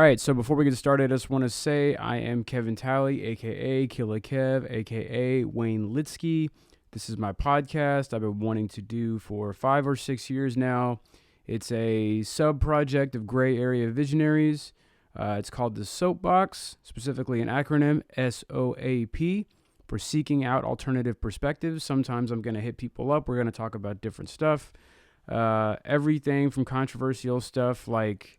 right, so before we get started, I just want to say I am Kevin Talley, aka Killer Kev, aka Wayne Litsky. This is my podcast I've been wanting to do for 5 or 6 years now. It's a sub-project of Gray Area Visionaries. It's called the Soapbox, specifically an acronym, S.O.A.P, for Seeking Out Alternative Perspectives. Sometimes I'm going to hit people up. We're going to talk about different stuff. Everything from controversial stuff like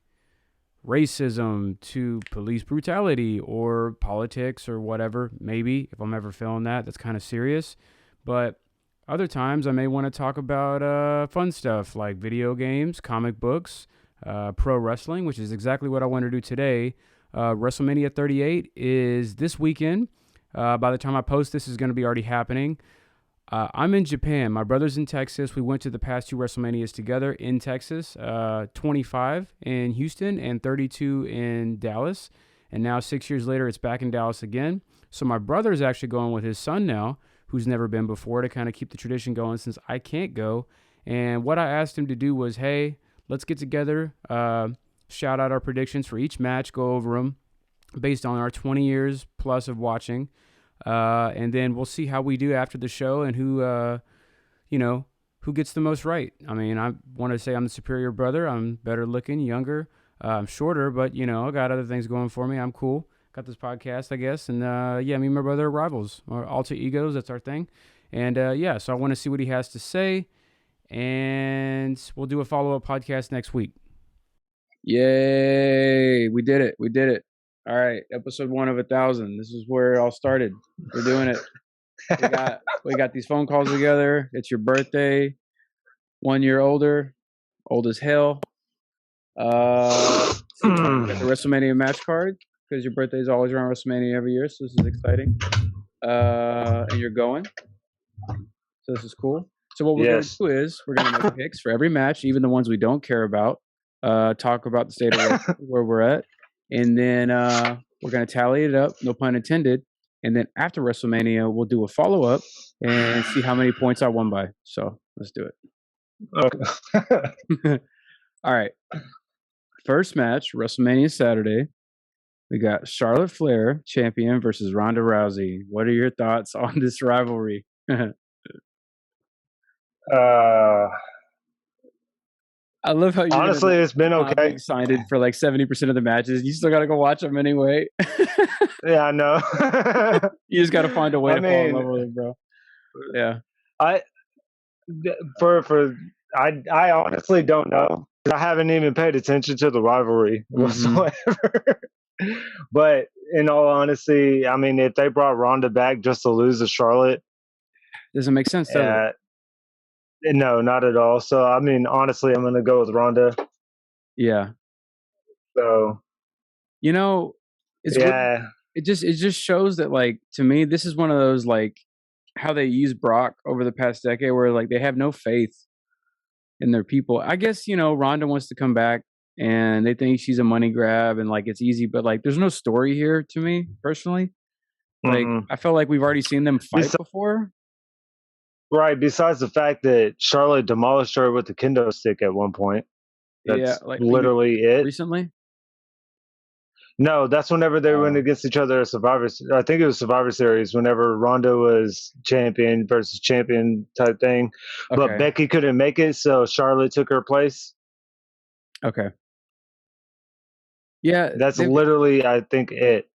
racism to police brutality or politics or whatever. Maybe if I'm ever feeling that's kind of serious. But other times I may want to talk about fun stuff like video games, comic books, pro wrestling, which is exactly what I want to do today. WrestleMania 38 is this weekend. By the time I post this, is going to be already happening. I'm in Japan. My brother's in Texas. We went to the past 2 WrestleManias together in Texas, 25 in Houston and 32 in Dallas. And now 6 years later, it's back in Dallas again. So my brother's actually going with his son now, who's never been before, to kind of keep the tradition going since I can't go. And what I asked him to do was, hey, let's get together, shout out our predictions for each match, go over them based on our 20 years plus of watching. And then we'll see how we do after the show and who gets the most right. I mean, I want to say I'm the superior brother. I'm better looking, younger. I'm shorter, but, I got other things going for me. I'm cool. Got this podcast, I guess. And, me and my brother are rivals, or alter egos. That's our thing. And, so I want to see what he has to say. And we'll do a follow-up podcast next week. Yay. We did it. All right, episode 1 of 1,000. This is where it all started. We're doing it. We got these phone calls together. It's your birthday. 1 year older, old as hell. The WrestleMania match card, because your birthday is always around WrestleMania every year, so this is exciting. And you're going, so this is cool. So what we're going to do is we're going to make picks for every match, even the ones we don't care about. Talk about the state of where we're at. And then we're going to tally it up, no pun intended. And then after WrestleMania, we'll do a follow-up and see how many points I won by. So let's do it. Okay. All right. First match, WrestleMania Saturday. We got Charlotte Flair, champion, versus Ronda Rousey. What are your thoughts on this rivalry? I love how you honestly, it's been okay. Excited for like 70% of the matches. You still got to go watch them anyway. Yeah, I know. You just got to find a way to fall in love with them, bro. Yeah. I honestly don't know. I haven't even paid attention to the rivalry whatsoever. But in all honesty, I mean, if they brought Ronda back just to lose to Charlotte, doesn't make sense, does it? No, not at all. So, I mean, honestly, I'm going to go with Ronda. Yeah. So, it's weird. It just shows that, like, to me, this is one of those, like, how they use Brock over the past decade where, like, they have no faith in their people. I guess, Ronda wants to come back and they think she's a money grab and, like, it's easy, but, like, there's no story here to me, personally. Like, I felt like we've already seen them fight before. Right, besides the fact that Charlotte demolished her with the kendo stick at one point. That's literally it. Recently? No, that's whenever they went against each other at Survivor. I think it was Survivor Series whenever Ronda was champion versus champion type thing. Okay. But Becky couldn't make it, so Charlotte took her place. Okay. Yeah. That's literally, I think, it.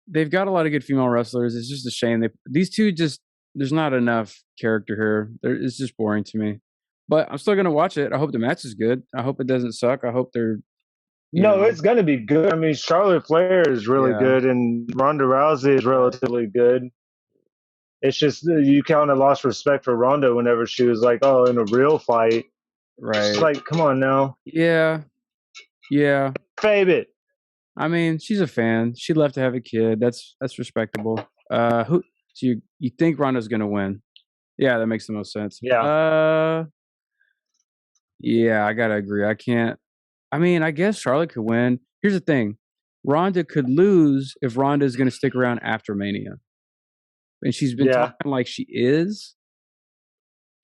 They've got a lot of good female wrestlers. It's just a shame. These two there's not enough character here. It's just boring to me. But I'm still going to watch it. I hope the match is good. I hope it doesn't suck. I hope they're... it's going to be good. I mean, Charlotte Flair is really good, and Ronda Rousey is relatively good. It's just you kind of lost respect for Ronda whenever she was like, oh, in a real fight. Right. It's like, come on now. Yeah. Fave it. I mean, she's a fan. She left to have a kid. That's respectable. So you think Ronda's going to win? Yeah, that makes the most sense. Yeah. Yeah, I got to agree. I guess Charlotte could win. Here's the thing. Ronda could lose if Ronda's going to stick around after Mania. And she's been talking like she is.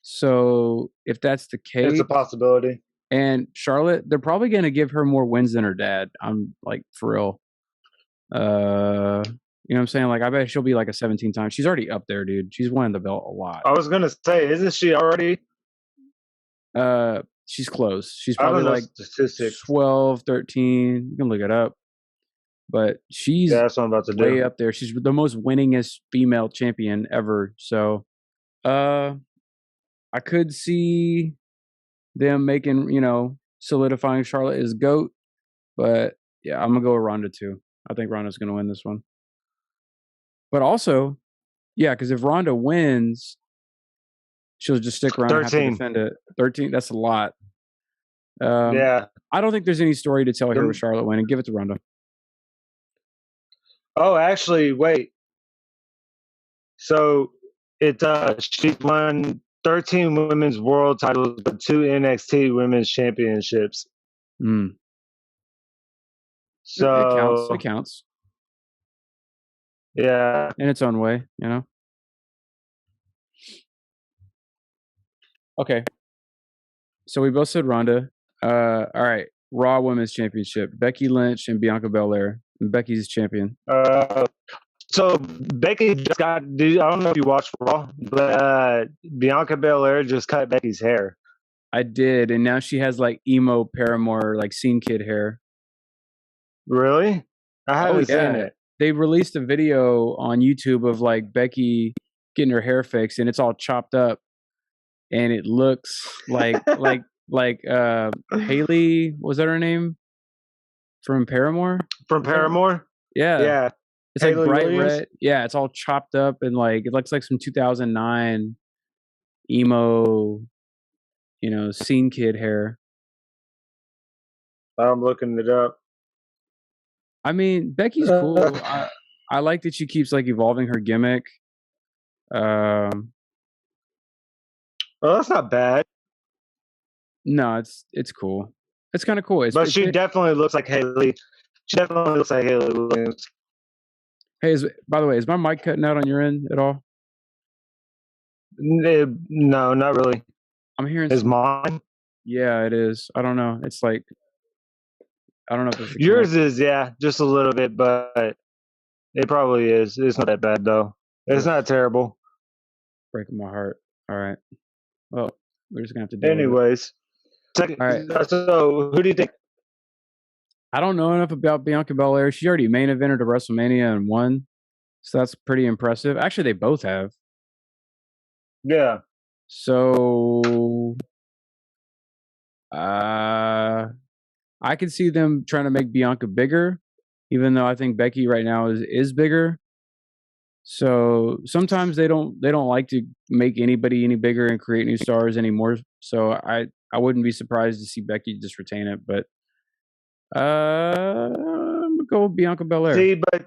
So if that's the case... It's a possibility. And Charlotte, they're probably going to give her more wins than her dad. I'm like, for real. You know what I'm saying? Like, I bet she'll be like a 17 times. She's already up there, dude. She's won the belt a lot. I was gonna say, isn't she already? She's close. She's probably like statistics. 12, 13. You can look it up. But she's that's what I'm about to way do. up there. She's the most winningest female champion ever. So, I could see them making, solidifying Charlotte as GOAT. But yeah, I'm gonna go with Ronda too. I think Ronda's gonna win this one. But also, yeah, because if Ronda wins, she'll just stick around 13. And have to defend it. 13, that's a lot. Yeah. I don't think there's any story to tell here with Charlotte winning. Give it to Ronda. Oh, actually, wait. So she's won 13 women's world titles, but 2 NXT women's championships. So it counts. Yeah. In its own way, Okay. So we both said Ronda. All right. Raw Women's Championship. Becky Lynch and Bianca Belair. And Becky's champion. So Becky just got. I don't know if you watched Raw, but Bianca Belair just cut Becky's hair. I did, and now she has like emo Paramore, like scene kid hair. Really? I haven't seen it. They released a video on YouTube of like Becky getting her hair fixed, and it's all chopped up, and it looks like like Haley, was that her name? From Paramore? From Paramore? Yeah. Yeah. It's Haley like bright Williams? Red. Yeah, it's all chopped up and like it looks like some 2009 emo, scene kid hair. I'm looking it up. I mean, Becky's cool. I like that she keeps like evolving her gimmick. Well, that's not bad. No, it's cool. It's kind of cool. But she definitely looks like Haley. She definitely looks like Haley Williams. Hey, by the way, is my mic cutting out on your end at all? No, not really. I'm hearing. Is mine? Yeah, it is. I don't know. It's like, I don't know if it's yours is, yeah, just a little bit, but it probably is. It's not that bad though. It's not terrible. Breaking my heart. All right. Well, we're just gonna have to do. Anyways, all right. So who do you think? I don't know enough about Bianca Belair. She already main evented to WrestleMania and won, so that's pretty impressive. Actually, they both have. Yeah. So, I could see them trying to make Bianca bigger, even though I think Becky right now is bigger. So sometimes they don't like to make anybody any bigger and create new stars anymore. So I wouldn't be surprised to see Becky just retain it, but I'm gonna go with Bianca Belair. See, but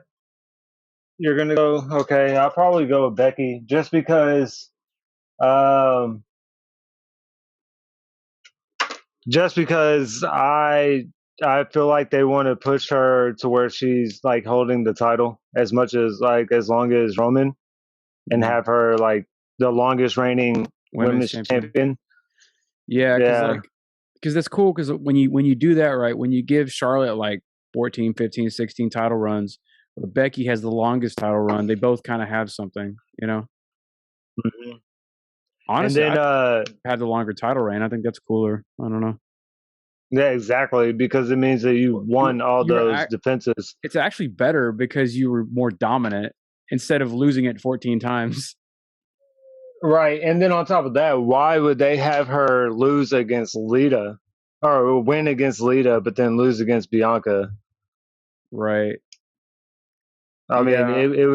you're gonna go okay. I'll probably go with Becky just because. Just because I feel like they want to push her to where she's like holding the title as much as as long as Roman, and have her like the longest reigning women's champion. Yeah, because that's cool. Because when you do that right, when you give Charlotte like 14, 15, 16 title runs, but Becky has the longest title run. They both kind of have something, Mm-hmm. Honestly, and then I had the longer title reign. I think that's cooler. I don't know. Yeah, exactly, because it means that you won all those defenses. It's actually better because you were more dominant instead of losing it 14 times. Right, and then on top of that, why would they have her lose against Lita or win against Lita, but then lose against Bianca? Right. I mean, it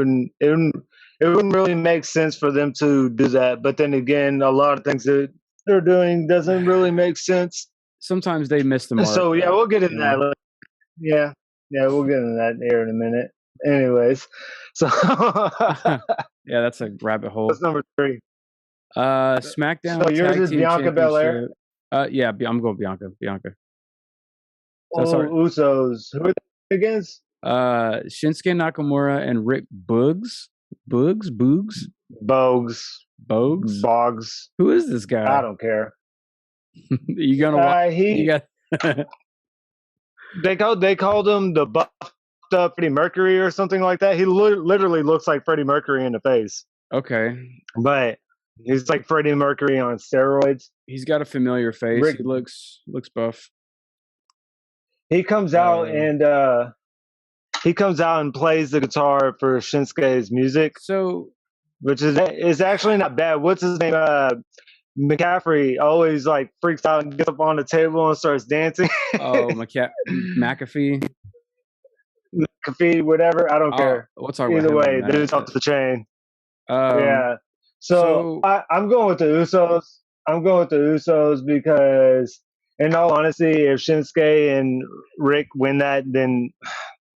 wouldn't really make sense for them to do that. But then again, a lot of things that they're doing doesn't really make sense. Sometimes they miss the mark. So yeah, we'll get into that. Yeah, we'll get into that here in a minute. Anyways, so yeah, that's a rabbit hole. What's number 3? SmackDown. So yours is Bianca Belair. Yeah, I'm going Bianca. Usos. Who are they against? Shinsuke Nakamura and Rick Boogs. Bogs. Who is this guy? I don't care. You gonna watch? You got. They called him the buffed up Freddie Mercury or something like that. He literally looks like Freddie Mercury in the face. Okay, but he's like Freddie Mercury on steroids. He's got a familiar face. He looks buff. He comes out and plays the guitar for Shinsuke's music. So, which is actually not bad. What's his name? McCaffrey always like freaks out and gets up on the table and starts dancing. Oh, McAfee. McAfee, whatever. I don't care. We'll talk Either about way, dude's off the chain. Yeah. So I'm going with the Usos. I'm going with the Usos because, in all honesty, if Shinsuke and Rick win that, then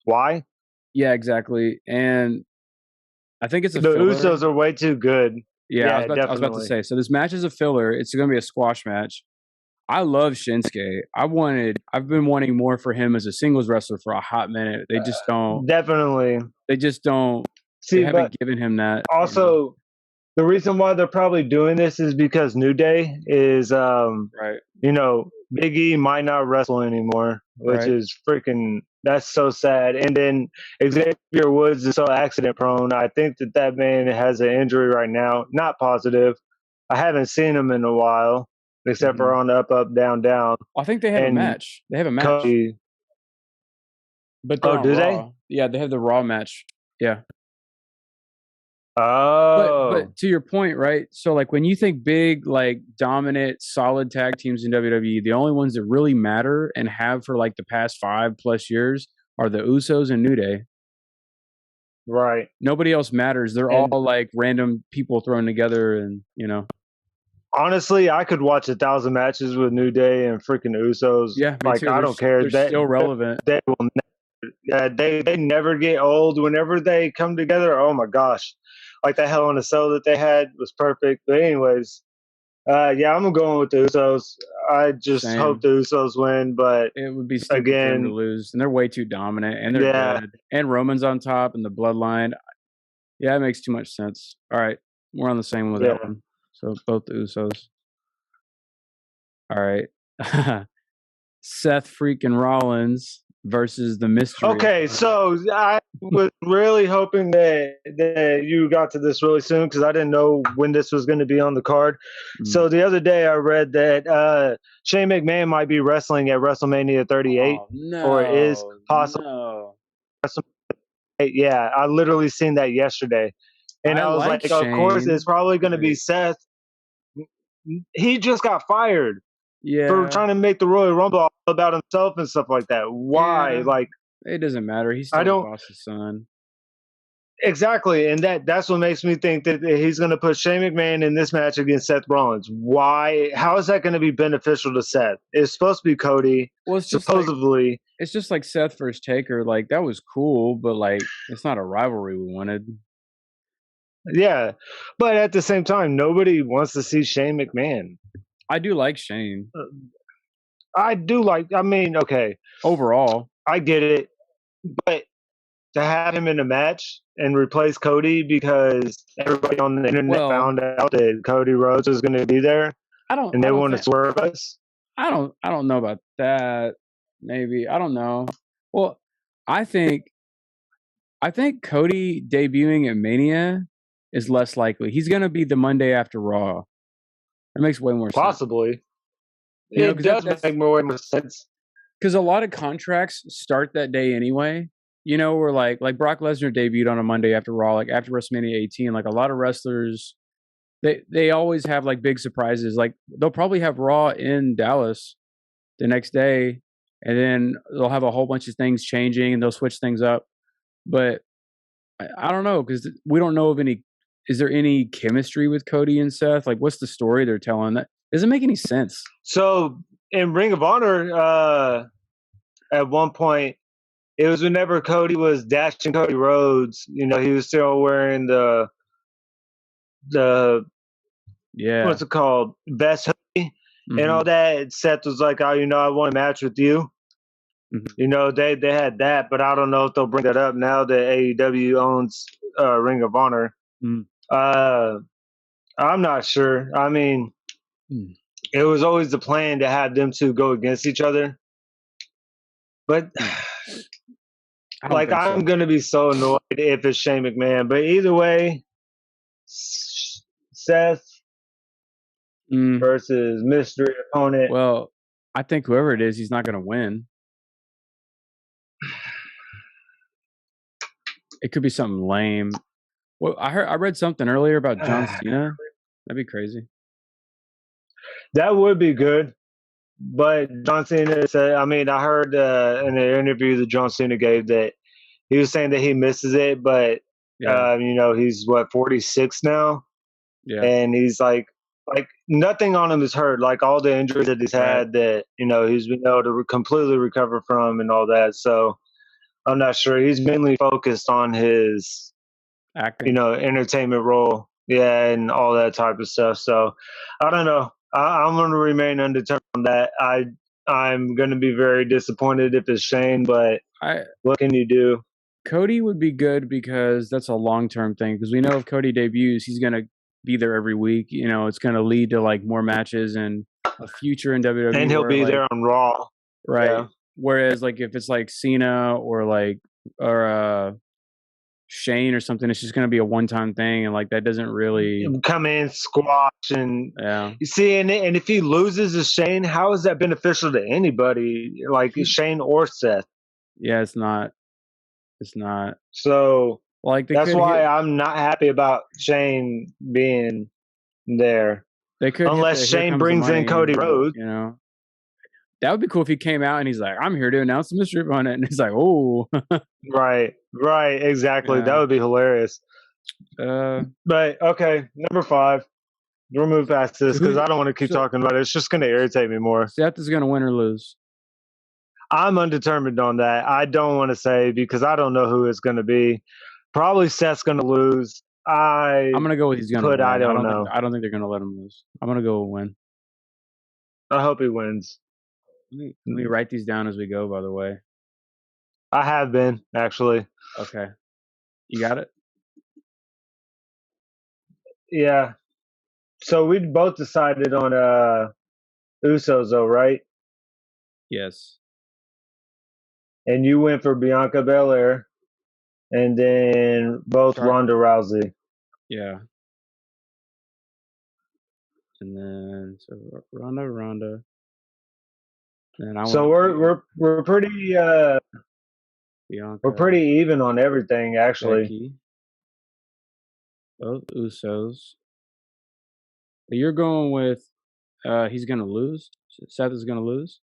why? Yeah, exactly. And I think it's the filler. Usos are way too good. Yeah, I was about to say. So this match is a filler. It's going to be a squash match. I love Shinsuke. I've been wanting more for him as a singles wrestler for a hot minute. They just don't. Definitely. They just don't. See, they haven't given him that. Also, the reason why they're probably doing this is because New Day is, right. You know, Big E might not wrestle anymore, which is freaking. That's so sad. And then Xavier Woods is so accident prone. I think that man has an injury right now. Not positive. I haven't seen him in a while, except for on the up, up, down, down. I think they have a match. They have a match. Cody, but do they? Yeah, they have the Raw match. Yeah. Oh. But to your point, right? So like when you think big, like dominant, solid tag teams in WWE, the only ones that really matter and have for like the past 5+ years are the Usos and New Day. Right. Nobody else matters. They're all like random people thrown together, and honestly, I could watch 1,000 matches with New Day and freaking Usos. Yeah, like too. I don't care. They're still relevant. They will never, they never get old. Whenever they come together, oh my gosh. Like that Hell in a Cell that they had was perfect. But anyways, yeah, I'm going with the Usos. I just hope the Usos win, but it would be stupid for them to lose. And they're way too dominant, and they're good. And Roman's on top, and the Bloodline. Yeah, it makes too much sense. All right, we're on the same with that one. So both the Usos. All right, Seth freaking Rollins versus the Mystery. Okay, so I was really hoping that you got to this really soon because I didn't know when this was going to be on the card. So the other day I read that Shane McMahon might be wrestling at WrestleMania 38, or is possible. Yeah, I literally seen that yesterday, and I was like, Shane. Of course, it's probably going to be Seth. He just got fired. Yeah, for trying to make the Royal Rumble all about himself and stuff like that. Why? Yeah. Like, it doesn't matter. He's still the boss's son. Exactly, and that's what makes me think that he's going to put Shane McMahon in this match against Seth Rollins. Why? How is that going to be beneficial to Seth? It's supposed to be Cody. Well, it's supposedly. It's just like Seth versus Taker. Like that was cool, but like it's not a rivalry we wanted. Yeah, but at the same time, nobody wants to see Shane McMahon. I do like Shane. I mean, okay. Overall. I get it. But to have him in a match and replace Cody because everybody on the internet found out that Cody Rhodes was going to be there and they want to swerve us. I don't know about that. Maybe. I don't know. Well, I think Cody debuting at Mania is less likely. He's going to be the Monday after Raw. It makes way more sense. Possibly. It does make way more sense. Because a lot of contracts start that day anyway. Where like Brock Lesnar debuted on a Monday after Raw, like after WrestleMania 18. Like a lot of wrestlers, they always have like big surprises. Like they'll probably have Raw in Dallas the next day, and then they'll have a whole bunch of things changing, and they'll switch things up. But I don't know, because we don't know of any. Is there any chemistry with Cody and Seth? Like, what's the story they're telling? That doesn't make any sense. So in Ring of Honor, at one point, it was whenever Cody was dashing Cody Rhodes. He was still wearing the what's it called, vest hoodie and all that. Seth was like, "Oh, I want a match with you." Mm-hmm. They had that, but I don't know if they'll bring that up now that AEW owns Ring of Honor. I'm not sure. I mean, it was always the plan to have them two go against each other. But like, I'm going to be so annoyed if it's Shane McMahon. But either way, Seth versus mystery opponent. Well, I think whoever it is, he's not going to win. It could be something lame. Well, I read something earlier about John Cena. That'd be crazy. That would be good. But John Cena said, I mean, I heard in the interview that John Cena gave that he was saying that he misses it, but you know, he's 46 now. Yeah. And he's like nothing on him is hurt. Like all the injuries that he's had that, you know, he's been able to completely recover from and all that. So I'm not sure. He's mainly focused on his acting, you know, entertainment role. Yeah, and all that type of stuff. So I don't know. I'm going to remain undetermined on that. I'm going to be very disappointed if it's Shane, but what can you do? Cody would be good because that's a long-term thing. Because we know if Cody debuts, he's going to be there every week. You know, it's going to lead to like more matches and a future in WWE. And he'll be there on Raw. Right. Yeah. Whereas like if it's like Cena or Shane or something, it's just going to be a one-time thing, and like that doesn't really come in, squash, and you see, and if he loses to Shane, how is that beneficial to anybody, like Shane or Seth? Yeah, it's not. So like that's why I'm not happy about Shane being there. They could, unless Shane brings in Cody Rhodes, you know. That would be cool if he came out and he's like, "I'm here to announce the mystery opponent," and he's like, "Oh." Right, exactly. Yeah. That would be hilarious. But okay, number 5. We'll move past this because I don't want to keep talking about it. It's just going to irritate me more. Seth is going to win or lose. I'm undetermined on that. I don't want to say because I don't know who it's going to be. Probably Seth's going to lose. I'm going to go with he's going to win. I don't know. I don't think they're going to let him lose. I'm going to go win. I hope he wins. Let me write these down as we go, by the way. I have been, actually. Okay. You got it? Yeah. So we both decided on Usos, though, right? Yes. And you went for Bianca Belair, and then both Ronda Rousey. Yeah. And then so Ronda. And so we're pretty Bianca, we're pretty even on everything, actually. Becky, both Usos. But you're going with he's going to lose? Seth is going to lose?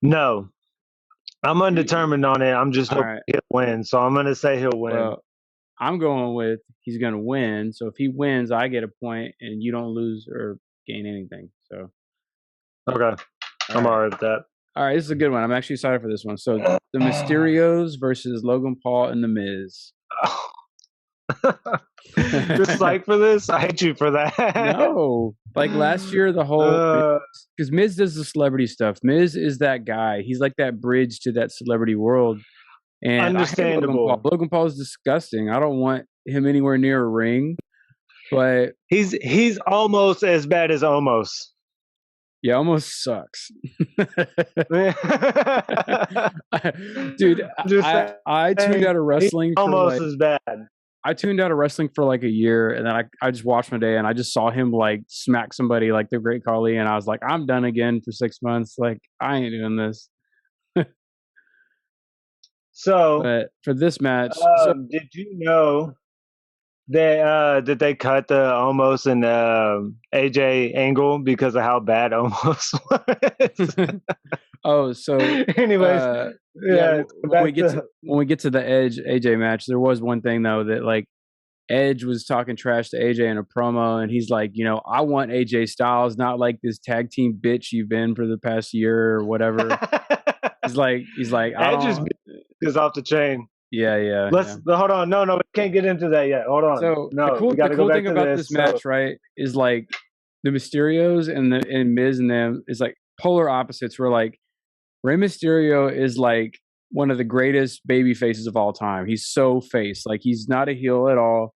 No. I'm undetermined on it. I'm just hoping he'll win. So I'm going to say he'll win. Well, I'm going with he's going to win. So if he wins, I get a point and you don't lose or gain anything. So okay. I'm all right with that. All right, this is a good one. I'm actually excited for this one. So the Mysterios versus Logan Paul and The Miz. You're psyched for this? I hate you for that. No. Like last year, the whole... Because Miz does the celebrity stuff. Miz is that guy. He's like that bridge to that celebrity world. And understandable. Logan Paul is disgusting. I don't want him anywhere near a ring. But... He's almost as bad as Almost. Yeah, Almost sucks. Dude, I tuned out of wrestling. Almost as bad. I tuned out of wrestling for like a year, and then I just watched my day, and I just saw him like smack somebody like the Great Khali, and I was like, I'm done again for 6 months. Like, I ain't doing this. So, but for this match, did you know that they cut the Almost and AJ angle because of how bad Almost was? Oh, so anyways, when we get to the Edge AJ match, there was one thing though that like Edge was talking trash to AJ in a promo, and he's like, you know, I want AJ Styles, not like this tag team bitch you've been for the past year or whatever. he's like, Edge is off the chain. Yeah. Hold on. No, we can't get into that yet. Hold on. So no, the cool thing about this match, right, is like the Mysterios and Miz and them is like polar opposites. Where like Rey Mysterio is like one of the greatest baby faces of all time. He's so face, like he's not a heel at all,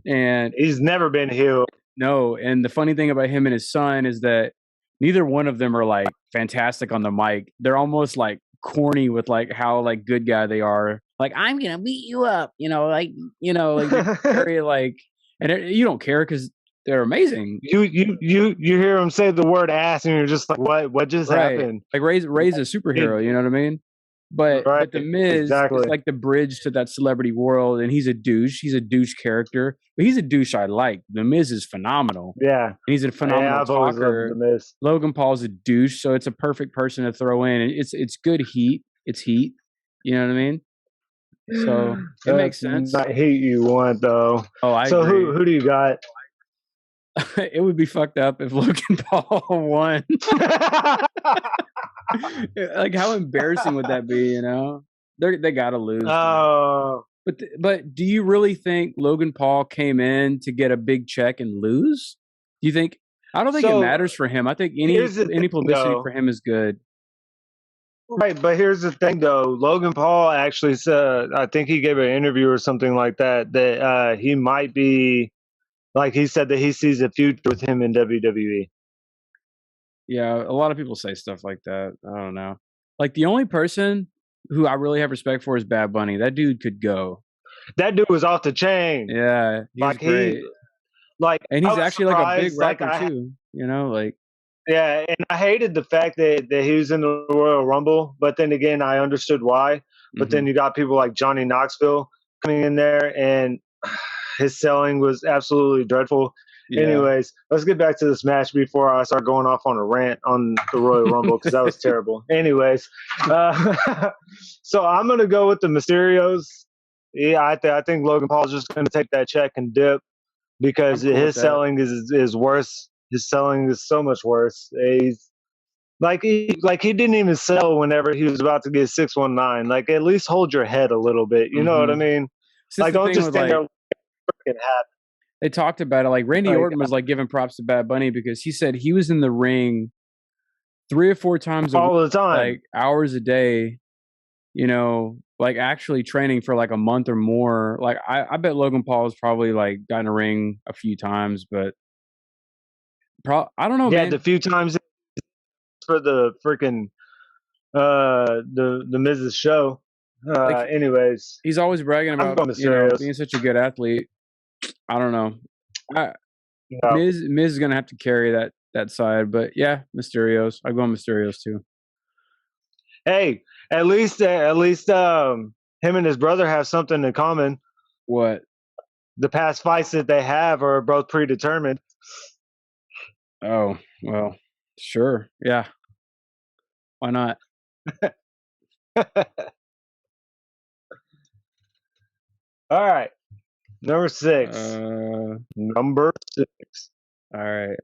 and he's never been heel. No, and the funny thing about him and his son is that neither one of them are like fantastic on the mic. They're almost like corny with like how like good guy they are. Like, I'm gonna beat you up, like very like, and you don't care because they're amazing. You hear them say the word ass, and you're just like, what just happened? Like Ray's a superhero, you know what I mean? But The Miz is like the bridge to that celebrity world, and he's a douche. He's a douche character, but he's a douche I like. The Miz is phenomenal. Yeah, and he's a phenomenal I've always talker. loved The Miz. Logan Paul's a douche, so it's a perfect person to throw in. It's good heat. It's heat. You know what I mean? So it makes sense. Not heat you want though. Oh, I so agree. Who do you got? It would be fucked up if Logan Paul won. Like, how embarrassing would that be? They gotta lose. Oh, but do you really think Logan Paul came in to get a big check and lose? Do you think? I don't think it matters for him. I think any publicity for him is good. Right, but here's the thing, though. Logan Paul actually said, I think he gave an interview or something like that he might be. Like, he said that he sees a future with him in WWE. Yeah, a lot of people say stuff like that. I don't know. Like, the only person who I really have respect for is Bad Bunny. That dude could go. That dude was off the chain. Yeah, he's great. And he's actually like a big rapper too. Yeah, and I hated the fact that he was in the Royal Rumble, but then again, I understood why. But then you got people like Johnny Knoxville coming in there, and his selling was absolutely dreadful. Yeah. Anyways, let's get back to this match before I start going off on a rant on the Royal Rumble, because that was terrible. Anyways, so I'm going to go with the Mysterios. Yeah, I think Logan Paul's just going to take that check and dip, because his selling is worse. His selling is so much worse. He's he didn't even sell whenever he was about to get 619. Like, at least hold your head a little bit. You know what I mean? Like, don't just stand there freaking happy. They talked about it. Like, Randy Orton was like giving props to Bad Bunny, because he said he was in the ring 3 or 4 times all the time, like hours a day, like actually training for like a month or more. Like, I bet Logan Paul's probably like got in a ring a few times, but I don't know, man. The few times for the freaking the Miz's show. Anyways, he's always bragging about being such a good athlete. I don't know. Miz is gonna have to carry that side, but yeah, Mysterios. I go on Mysterios too. Hey, at least him and his brother have something in common. What? The past fights that they have are both predetermined. Oh, well, sure. Yeah. Why not? All right. Number 6. Number 6. All right.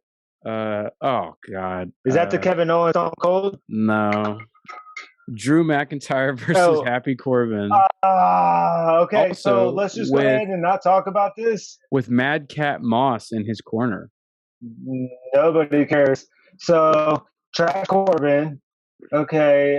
Oh God. Is that the Kevin Owens Stone Cold? No. Drew McIntyre versus Happy Corbin. Okay. Also, so let's just go ahead and not talk about this. With Madcap Moss in his corner. Nobody cares. So, Trash Corbin. Okay.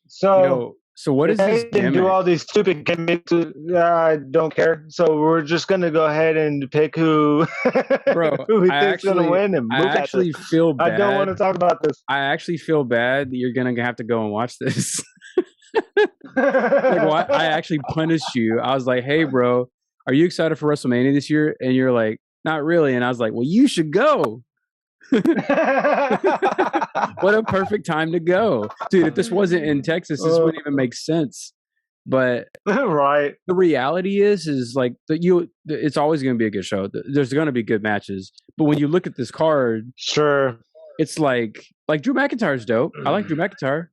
So what is this gimmick? Do all these stupid gimmicks. I don't care. So we're just gonna go ahead and pick who he thinks gonna win. And I actually feel bad. I don't want to talk about this. I actually feel bad that you're gonna have to go and watch this. I actually punished you. I was like, "Hey, bro, are you excited for WrestleMania this year?" And you're like, "Not really." And I was like, "Well, you should go." What a perfect time to go, dude. If this wasn't in Texas, this wouldn't even make sense. But right, the reality is like it's always going to be a good show. There's going to be good matches, but when you look at this card, sure, it's like Drew McIntyre's dope. I like Drew McIntyre,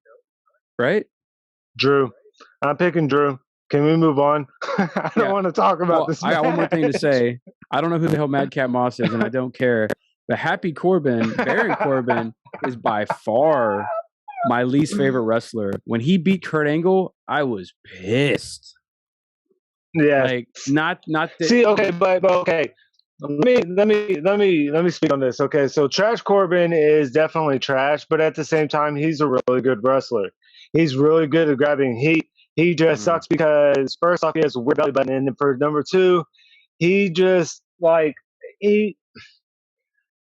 right? Drew, I'm picking Drew. Can we move on? I don't want to talk about this. I got one more thing to say. I don't know who the hell Madcap Moss is, and I don't care. But Happy Corbin, Baron Corbin, is by far my least favorite wrestler. When he beat Kurt Angle, I was pissed. Yeah, like not. See, okay, but okay. Let me speak on this. Okay, so Trash Corbin is definitely trash, but at the same time, he's a really good wrestler. He's really good at grabbing heat. He just sucks because first off, he has a weird belly button, and for number 2, he just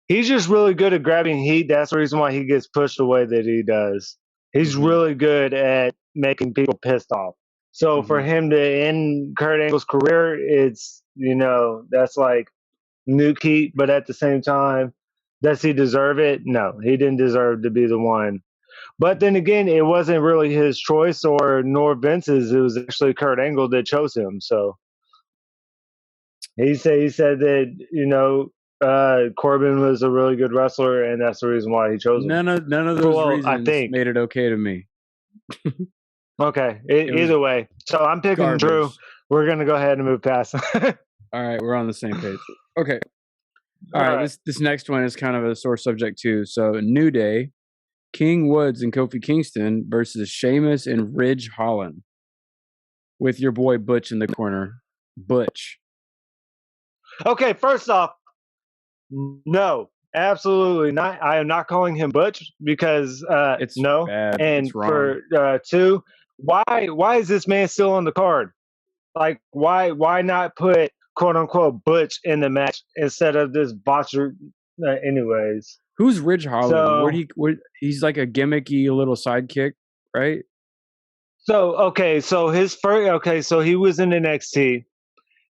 He's just really good at grabbing heat. That's the reason why he gets pushed the way that he does. He's really good at making people pissed off. So for him to end Kurt Angle's career, it's, that's like nuke heat. But at the same time, does he deserve it? No, he didn't deserve to be the one. But then again, it wasn't really his choice or nor Vince's. It was actually Kurt Angle that chose him. So he said that Corbin was a really good wrestler, and that's the reason why he chose him. None of those reasons made it okay to me. Okay, either way. So I'm picking garbage. Drew. We're gonna go ahead and move past. All right, we're on the same page. Okay. All right. This next one is kind of a sore subject too. So New Day, King Woods and Kofi Kingston versus Sheamus and Ridge Holland, with your boy Butch in the corner. Butch. Okay, first off, no, absolutely not. I am not calling him Butch because it's no. Bad. And it's wrong. For two, why is this man still on the card? Like, why not put quote unquote Butch in the match instead of this botcher? Anyways, who's Ridge Holland? He's like a gimmicky little sidekick, right? So so he was in NXT.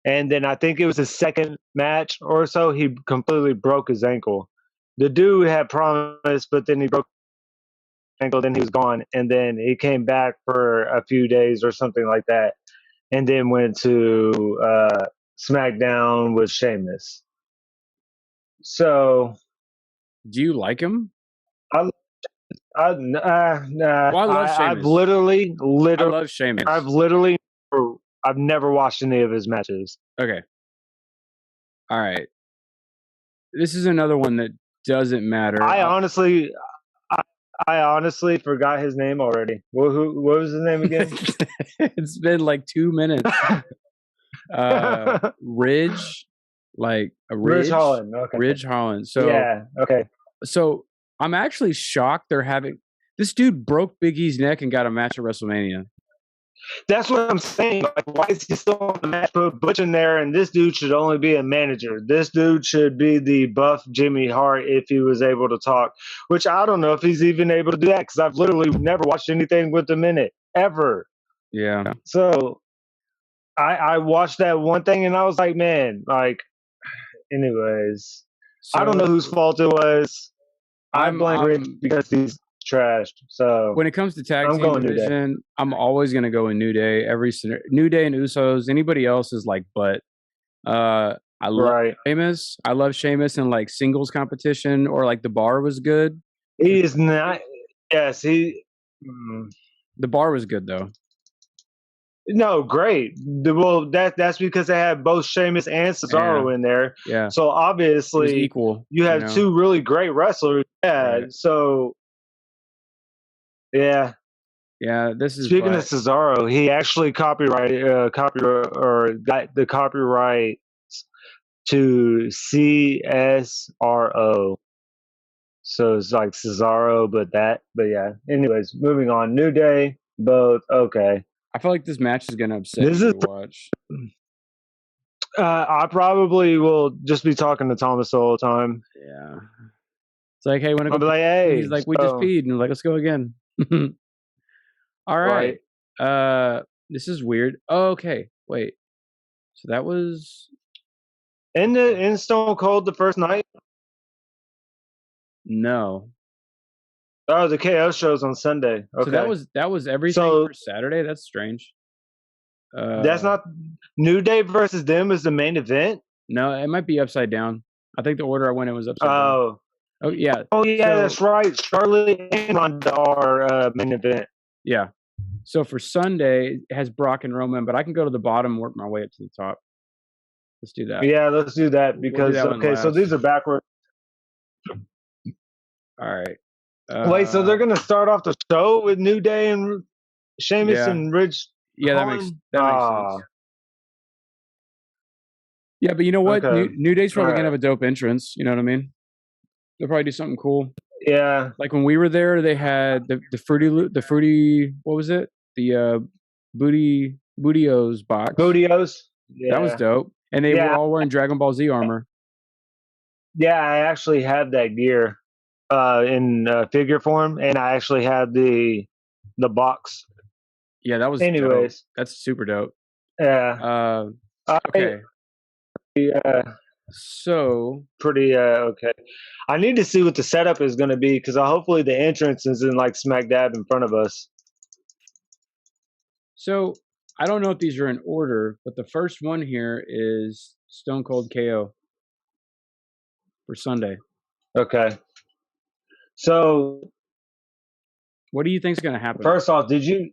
And then I think it was his second match or so, he completely broke his ankle. The dude had promised, but then he broke his ankle, then he was gone. And then he came back for a few days or something like that. And then went to SmackDown with Sheamus. So. Do you like him? Well, I love Sheamus. I love Sheamus. I've never watched any of his matches. Okay. All right. This is another one that doesn't matter. I honestly forgot his name already. What was his name again? It's been like 2 minutes. Ridge, like a Ridge Holland. Okay. Ridge Holland. So yeah. Okay. So I'm actually shocked they're having this dude broke Big E's neck and got a match at WrestleMania. That's what I'm saying. Like, why is he still on the match? Put Butch in there, and this dude should only be a manager. This dude should be the buff Jimmy Hart if he was able to talk, which I don't know if he's even able to do that because I've literally never watched anything with him in it, ever. Yeah. So I watched that one thing, and I was like, man, like, anyways. So, I don't know whose fault it was. I blame Rich because he's trashed. So when it comes to tag team division, I'm always going to go in New Day. New Day and Usos. Anybody else is like, but I love Sheamus. I love Sheamus in like singles competition or like the bar was good. He is not. Yes, the bar was good though. No, great. Well, that's because they had both Sheamus and Cesaro in there. Yeah. So obviously, equal. You have two really great wrestlers. Yeah. Right. So. Yeah. Yeah, this is speaking of Cesaro, he actually got the copyright to CSRO. So it's like Cesaro, but yeah. Anyways, moving on. New Day, both okay. I feel like this match is gonna upset you to watch. I probably will just be talking to Thomas the whole time. Yeah. It's like, hey, wanna go? I'll be like, hey. He's like, we just peed, and we're like, let's go again. All right. This is weird. Oh, okay. Wait. So that was in Stone Cold the first night? No. Oh, the KO show's on Sunday. Okay. So that was everything for Saturday? That's strange. That's not New Day versus them is the main event? No, it might be upside down. I think the order I went in was upside down. Oh yeah. Oh yeah, that's right. Charlotte and Ronda are main event. Yeah. So for Sunday, it has Brock and Roman, but I can go to the bottom and work my way up to the top. Let's do that. Yeah, let's do that because so these are backwards. All right. Wait, so they're gonna start off the show with New Day and Sheamus and Ridge? Yeah, that makes sense. Yeah, but you know what? Okay. New Day's probably gonna have a dope entrance. You know what I mean? They'll probably do something cool. Yeah. Like when we were there, they had the fruity. What was it? The Bootios box. Bootios. Yeah. That was dope. And they were all wearing Dragon Ball Z armor. Yeah, I actually have that gear in figure form, and I actually have the box. Yeah, that was dope. Anyways, That's super dope. yeah. Okay. Yeah. So Pretty okay. I need to see what the setup is going to be because hopefully the entrance is in like smack dab in front of us. So I don't know if these are in order, but the first one here is Stone Cold KO for Sunday. Okay. So what do you think is going to happen? First off, did you?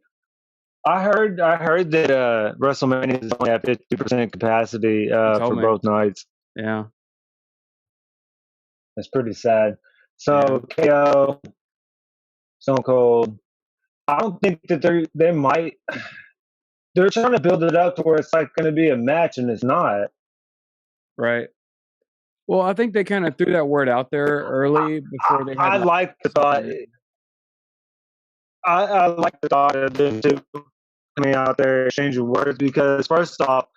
I heard that WrestleMania is only at 50% capacity for both nights. Yeah. That's pretty sad. So KO, Stone Cold. I don't think that they might. They're trying to build it up to where it's like going to be a match, and it's not. Right. Well, I think they kind of threw that word out there early before they had. I like the thought. I like the thought of them too coming out there exchanging words because first off,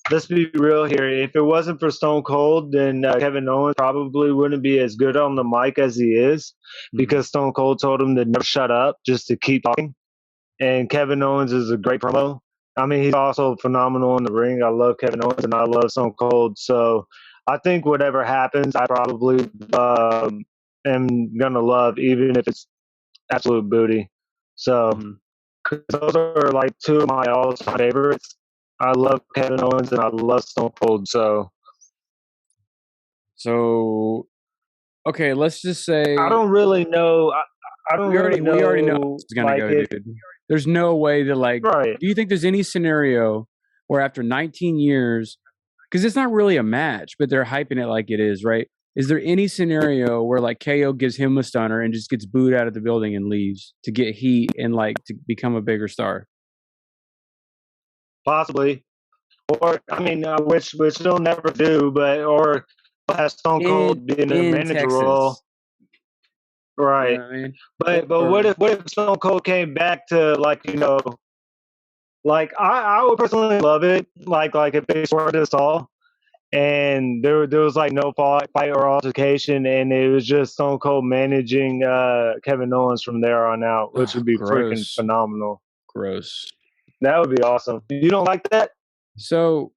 let's be real here. If it wasn't for Stone Cold, then Kevin Owens probably wouldn't be as good on the mic as he is because Stone Cold told him to never shut up, just to keep talking. And Kevin Owens is a great promo. I mean, he's also phenomenal in the ring. I love Kevin Owens and I love Stone Cold. So I think whatever happens, I probably am going to love, even if it's absolute booty. So those are like two of my all-time favorites. I love Kevin Owens and I love Stone Cold. So okay, let's just say I don't really know. I don't really know. We already know it's gonna go, dude. There's no way to like. Right. Do you think there's any scenario where after 19 years, because it's not really a match, but they're hyping it like it is, right? Is there any scenario where like KO gives him a stunner and just gets booed out of the building and leaves to get heat and like to become a bigger star? Possibly, or I mean, which they'll never do, but or have Stone Cold be in a manager role, right? You know what I mean? But what if Stone Cold came back to like like I would personally love it like if they swerved us all. And there was like no fight or altercation, and it was just Stone Cold managing Kevin Owens from there on out, which would be freaking phenomenal. Gross. That would be awesome. You don't like that? So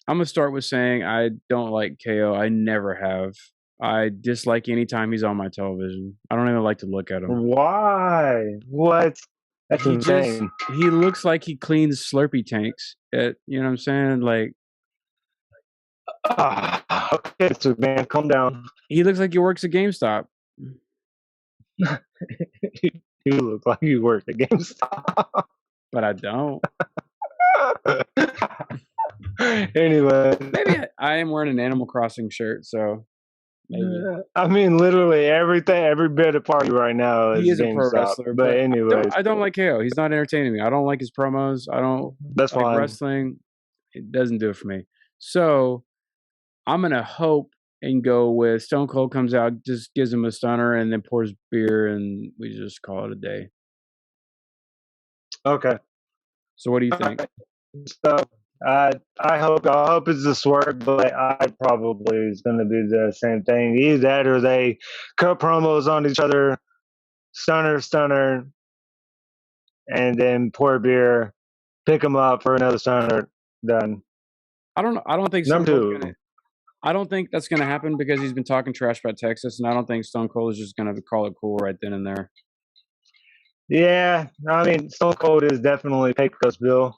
I'm gonna start with saying I don't like KO. I never have. I dislike anytime he's on my television. I don't even like to look at him. Why? What? That's insane. He looks like he cleans Slurpee tanks. You know what I'm saying? Like. Okay, so man, calm down. He looks like he works at GameStop. You look like you work at GameStop. But I don't. Anyway. Maybe I am wearing an Animal Crossing shirt, so maybe. I mean, literally every bit of party right now is he is GameStop. A pro wrestler. But anyway. I don't like KO. He's not entertaining me. I don't like his promos. I don't That's like fine. Wrestling. It doesn't do it for me. So I'm going to hope and go with Stone Cold comes out, just gives him a stunner, and then pours beer, and we just call it a day. Okay. So what do you think? So I hope it's a swerve, but I probably is going to be the same thing. Either that or they cut promos on each other, stunner, and then pour beer, pick them up for another stunner, done. I don't think Number two. I don't think that's going to happen because he's been talking trash about Texas, and I don't think Stone Cold is just going to call it cool right then and there. Yeah, I mean, Stone Cold is definitely Pecos Bill.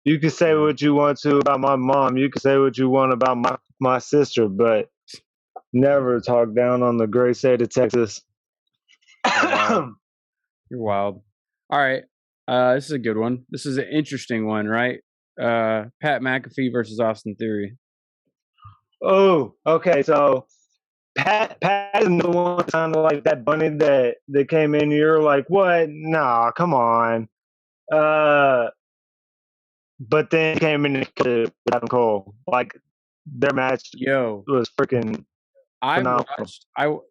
You can say what you want to about my mom. You can say what you want about my sister, but never talk down on the great state of Texas. You're wild. All right. This is a good one. This is an interesting one, right? Pat McAfee versus Austin Theory. Oh, okay. So Pat is the one sounded like that bunny that came in here like, what? Nah, come on. But then came in to Adam Cole. Like their match was freaking phenomenal.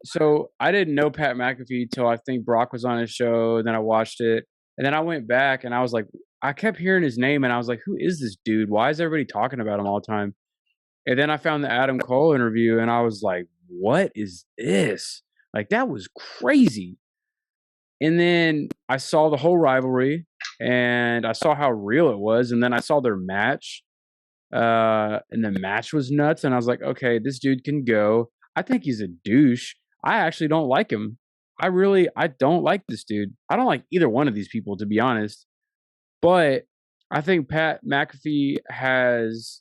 So I didn't know Pat McAfee till I think Brock was on his show, and then I watched it. And then I went back and I was like, I kept hearing his name and I was like, who is this dude? Why is everybody talking about him all the time? And then I found the Adam Cole interview and I was like, what is this? Like, that was crazy. And then I saw the whole rivalry, and I saw how real it was, and then I saw their match, and the match was nuts, and I was like, okay, this dude can go. I think he's a douche. I actually don't like him. I don't like this dude. I don't like either one of these people, to be honest. But I think Pat McAfee has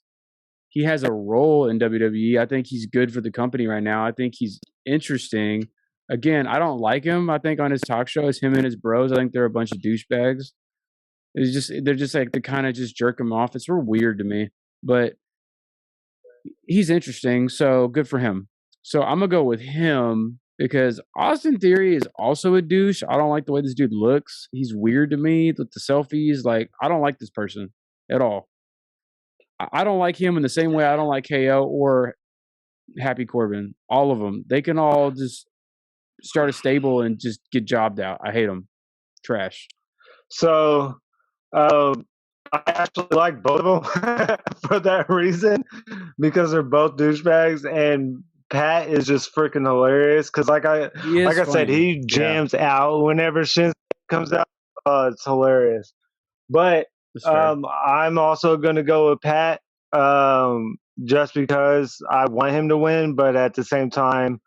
a role in WWE. I think he's good for the company right now. I think he's interesting. Again, I don't like him. I think on his talk shows, him and his bros, I think they're a bunch of douchebags. They're just like, they kind of just jerk him off. It's real weird to me, but he's interesting. So good for him. So I'm gonna go with him because Austin Theory is also a douche. I don't like the way this dude looks. He's weird to me with the selfies. Like, I don't like this person at all. I don't like him in the same way I don't like KO or Happy Corbin. All of them. They can all just start a stable and just get jobbed out. I hate them. Trash. So, I actually like both of them for that reason, because they're both douchebags, and Pat is just freaking hilarious. Because like I said, he jams out whenever Shinsuke comes out. It's hilarious. But I'm also gonna go with Pat, just because I want him to win, but at the same time,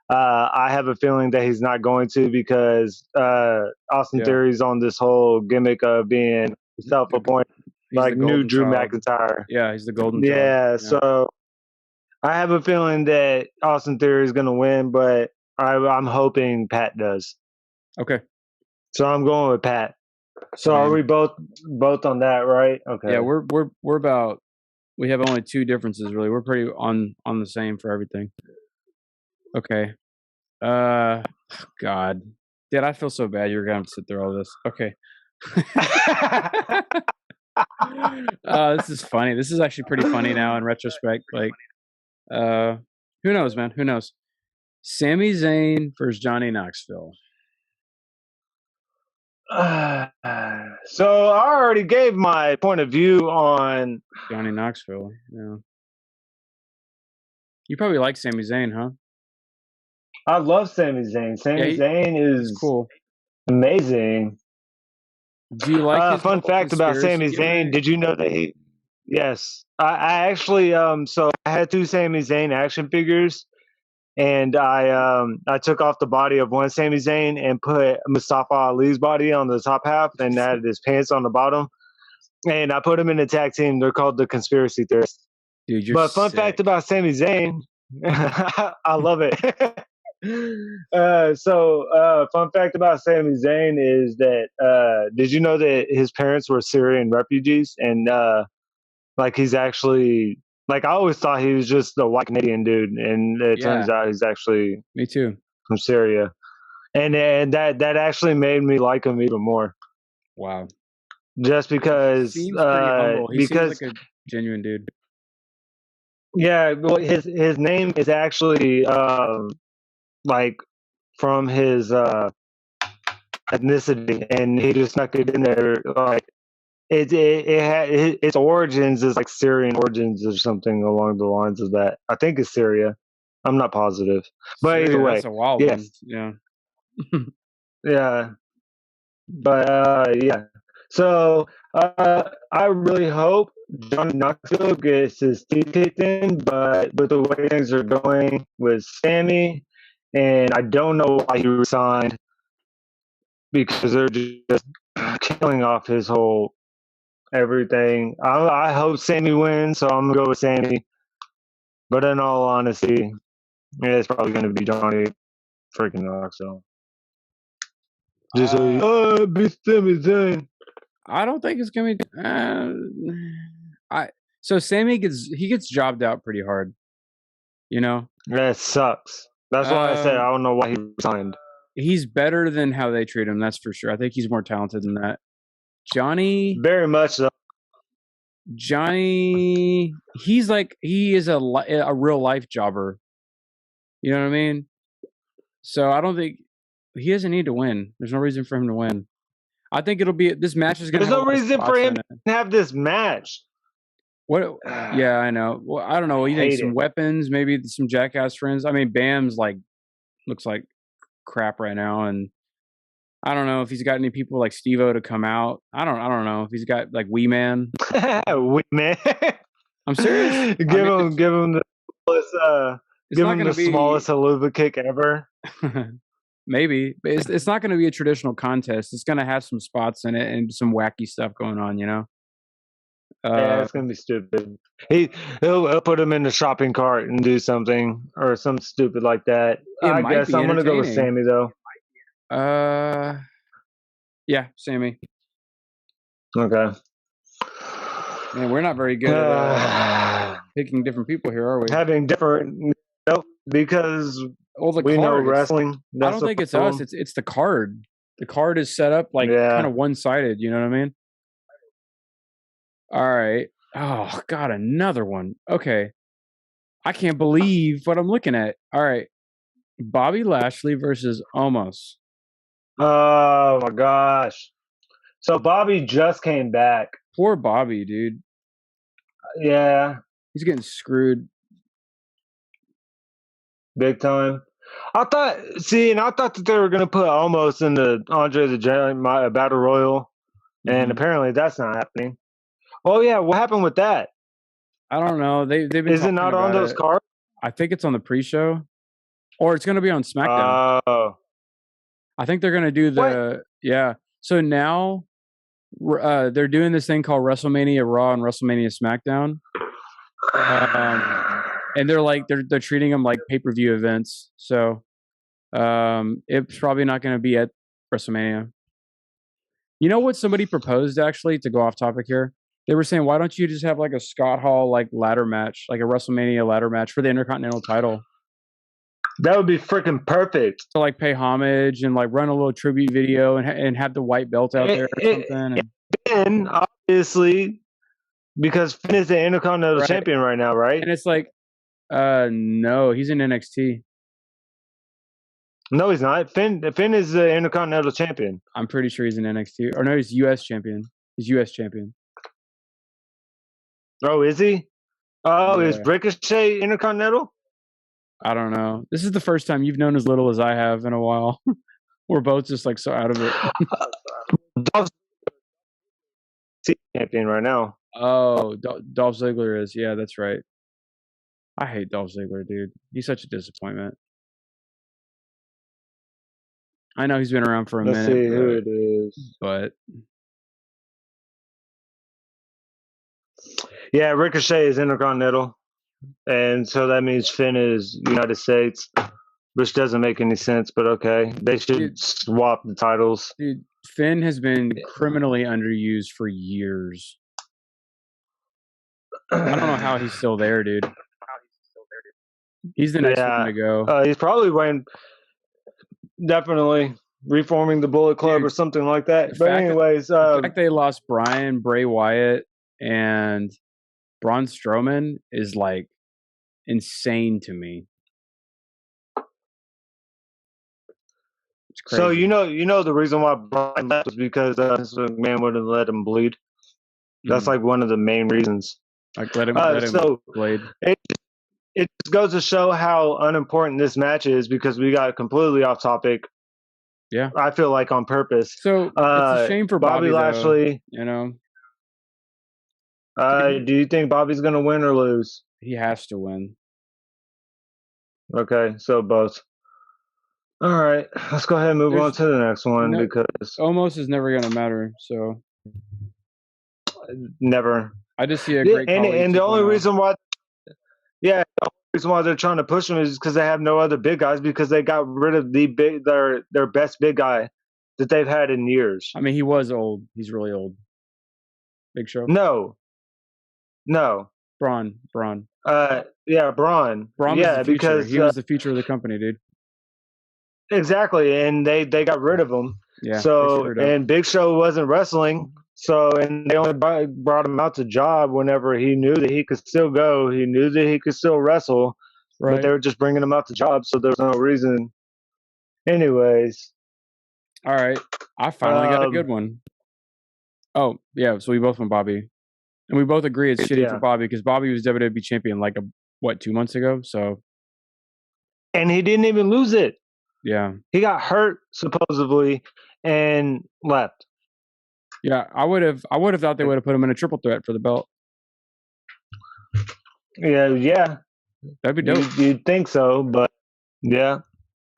I have a feeling that he's not going to, because Austin Theory's on this whole gimmick of being self-appointed, like new Drew McIntyre. Yeah, he's the golden child. Yeah, so I have a feeling that Austin Theory is going to win, but I'm hoping Pat does. Okay. So I'm going with Pat. So are we both on that, right? Okay. Yeah, we're about, we have only two differences really. We're pretty on the same for everything. Okay. God. Dude, I feel so bad you're gonna have to sit through all this. Okay. This is funny. This is actually pretty funny now in retrospect. Like, who knows, man? Who knows? Sami Zayn versus Johnny Knoxville. So I already gave my point of view on Johnny Knoxville. Yeah. You probably like Sami Zayn, huh? I love Sami Zayn. Sami Zayn is cool, amazing. Do you like his fun fact about Sami Zayn? Did you know that he? Yes, I actually so I had 2 Sami Zayn action figures, and I took off the body of one Sami Zayn and put Mustafa Ali's body on the top half and added his pants on the bottom, and I put them in a tag team. They're called the Conspiracy Theorists. Dude, but fun fact about Sami Zayn, I love it. Fun fact about Sami Zayn is that did you know that his parents were Syrian refugees, and like he's actually, like, I always thought he was just a white Canadian dude, and it turns out he's actually me too from Syria, and that actually made me like him even more. Wow. Just because he seems pretty humble. He seems like a genuine dude. Yeah, well, his name is actually like from his ethnicity, and he just snuck it in there. Like its origins is like Syrian origins or something along the lines of that. I think it's Syria. I'm not positive, but either way, that's a wild one. Yeah, yeah. But yeah. So I really hope Johnny Knoxville gets his teeth kicked in, but with the way things are going with Sami, and I don't know why he resigned, because they're just killing off his whole everything. I hope Sami wins, so I'm gonna go with Sami. But in all honesty, it's probably gonna be Johnny freaking Knoxville. Just be Sami Zayn. I don't think it's gonna be. So Sami gets jobbed out pretty hard. You know? That sucks. That's why I said I don't know why he resigned. He's better than how they treat him, that's for sure. I think he's more talented than that. Johnny, very much so. Johnny, he is a real life jobber. You know what I mean? So I don't think he doesn't need to win. There's no reason for him to win. I think it'll be, this match is going to. There's no reason for him to have this match. What? Yeah, I know. Well, I don't know. What do you think? Some weapons, maybe some jackass friends. I mean, Bam's like looks like crap right now, and I don't know if he's got any people like Steve-O to come out. I don't know if he's got like Wee Man. Wee Man. I'm serious. Give him the smallest, give him the smallest haluva kick ever. Maybe, but it's not going to be a traditional contest. It's going to have some spots in it and some wacky stuff going on. You know. Yeah, it's gonna be stupid. He'll put him in the shopping cart and do something or something stupid like that. I guess I'm gonna go with Sami though. Yeah, Sami. Okay. Man, we're not very good at picking different people here, are we? Having different, because we know wrestling. I don't think it's us. It's the card. The card is set up like kind of one-sided. You know what I mean? All right. Oh God, another one. Okay. I can't believe what I'm looking at. All right. Bobby Lashley versus Omos. Oh my gosh. So Bobby just came back. Poor Bobby, dude. Yeah. He's getting screwed. Big time. I thought that they were gonna put Omos in the Andre the Giant Battle Royal, and apparently that's not happening. Oh yeah, what happened with that? I don't know. They've been. Is it not on those cards? I think it's on the pre-show, or it's going to be on SmackDown. Oh. I think they're going to do the So now they're doing this thing called WrestleMania Raw and WrestleMania SmackDown, and they're treating them like pay-per-view events. So it's probably not going to be at WrestleMania. You know what somebody proposed, actually, to go off topic here? They were saying, why don't you just have like a Scott Hall like ladder match, like a WrestleMania ladder match for the Intercontinental title? That would be freaking perfect. To like pay homage and like run a little tribute video and have the white belt out there or something. And obviously, because Finn is the Intercontinental champion right now, right? And it's like, no, he's in NXT. No, he's not. Finn is the Intercontinental champion. I'm pretty sure he's in NXT. Or no, he's US champion. He's US champion. Oh, is he? Oh, is Ricochet Intercontinental? I don't know. This is the first time you've known as little as I have in a while. We're both just like so out of it. Dolph champion right now. Oh, Dolph Ziggler is. Yeah, that's right. I hate Dolph Ziggler, dude. He's such a disappointment. I know he's been around for a minute. Let's see who it is. But yeah, Ricochet is Intercontinental, and so that means Finn is United States, which doesn't make any sense. But okay, they should swap the titles. Dude, Finn has been criminally underused for years. I don't know how he's still there, dude. He's the next one to go. He's probably definitely reforming the Bullet Club or something like that. But anyways, the fact they lost Bryan, Bray Wyatt, and Braun Strowman is like insane to me. So you know the reason why Bryan left was because Vince McMahon wouldn't let him bleed. That's like one of the main reasons. Like let him bleed. It just goes to show how unimportant this match is because we got completely off topic. Yeah, I feel like on purpose. So it's a shame for Bobby Lashley. You know. Do you think Bobby's gonna win or lose? He has to win. Okay, so both. All right, let's go ahead and move on to the next one because almost is never gonna matter. So never. I just see a great and the only reason why. Yeah, the only reason why they're trying to push him is because they have no other big guys because they got rid of their best big guy that they've had in years. I mean, he was old. He's really old. Big Show? No. Braun. Yeah, Braun. Braun was the future. Because he was the future of the company, dude. Exactly, and they got rid of him. Yeah. So and Big Show wasn't wrestling. So, and they only brought him out to job whenever he knew that he could still go. He knew that he could still wrestle, but they were just bringing him out to job, so there's no reason. Anyways. All right. I finally got a good one. Oh, yeah, so we both went Bobby. And we both agree it's shitty for Bobby because Bobby was WWE champion 2 months ago. So, and he didn't even lose it. Yeah, he got hurt supposedly and left. Yeah, I would have thought they would have put him in a triple threat for the belt. Yeah, that'd be dope. You'd think so, but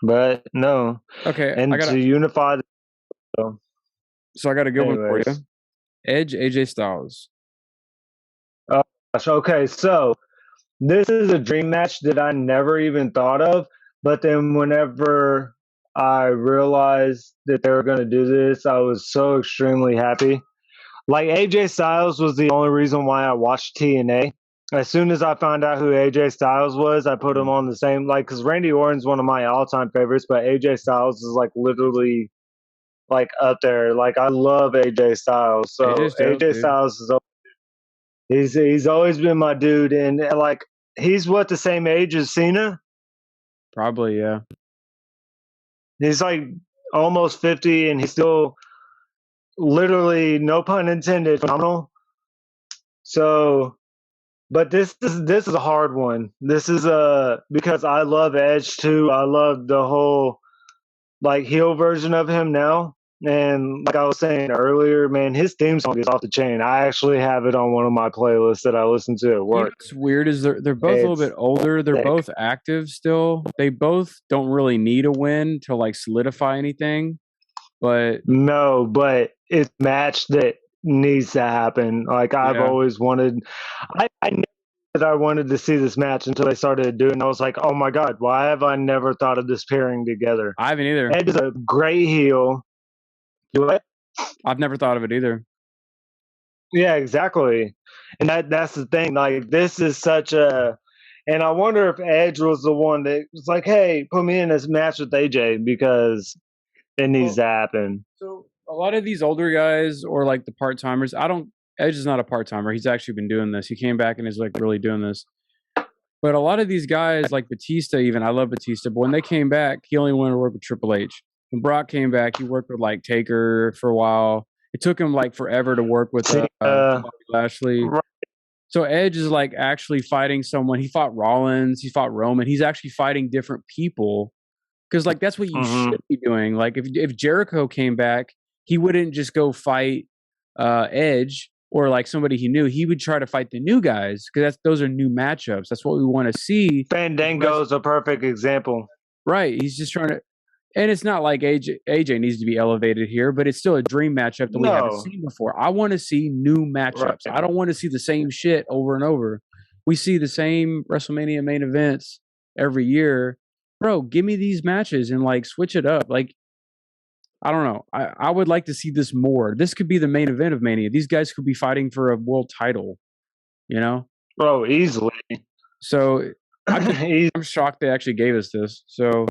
but no. Okay, and to unify. So I got a good one for you. Edge, AJ Styles. Oh gosh, okay. So this is a dream match that I never even thought of, but then whenever I realized that they were going to do this, I was so extremely happy. Like, AJ Styles was the only reason why I watched TNA. As soon as I found out who AJ Styles was, I put him on the same, because Randy Orton's one of my all-time favorites, but AJ Styles is literally up there. I love AJ Styles. So AJ Styles is he's always been my dude, and he's the same age as Cena? Probably, yeah. He's almost 50, and he's still literally, no pun intended, phenomenal. So, but this is a hard one. This is because I love Edge too. I love the whole heel version of him now. And like I was saying earlier, man, his theme song is off the chain. I actually have it on one of my playlists that I listen to at work. What's weird is they're both a little bit older. They're both active still. They both don't really need a win to solidify anything. But no, but it's a match that needs to happen. I've always wanted. I knew that I wanted to see this match until they started doing it. And I was like, oh my God, why have I never thought of this pairing together? I haven't either. Ed is a great heel. I've never thought of it either. Yeah, exactly. And that's the thing. This is such a. And I wonder if Edge was the one that was like, hey, put me in this match with AJ because it needs to happen. So a lot of these older guys or the part-timers, Edge is not a part-timer. He's actually been doing this. He came back and is really doing this. But a lot of these guys, like Batista even, I love Batista, but when they came back, he only wanted to work with Triple H. When Brock came back, he worked with Taker for a while. It took him forever to work with Bobby Lashley. Right. So Edge is actually fighting someone. He fought Rollins. He fought Roman. He's actually fighting different people. Because that's what you should be doing. If Jericho came back, he wouldn't just go fight Edge or somebody he knew. He would try to fight the new guys because those are new matchups. That's what we want to see. Fandango is a perfect example. Right. He's just trying to, and it's not like AJ needs to be elevated here, but it's still a dream matchup that we haven't seen before. I want to see new matchups. Right. I don't want to see the same shit over and over. We see the same WrestleMania main events every year. Bro, give me these matches and switch it up. I don't know. I would like to see this more. This could be the main event of Mania. These guys could be fighting for a world title, Bro, easily. So I'm shocked they actually gave us this. So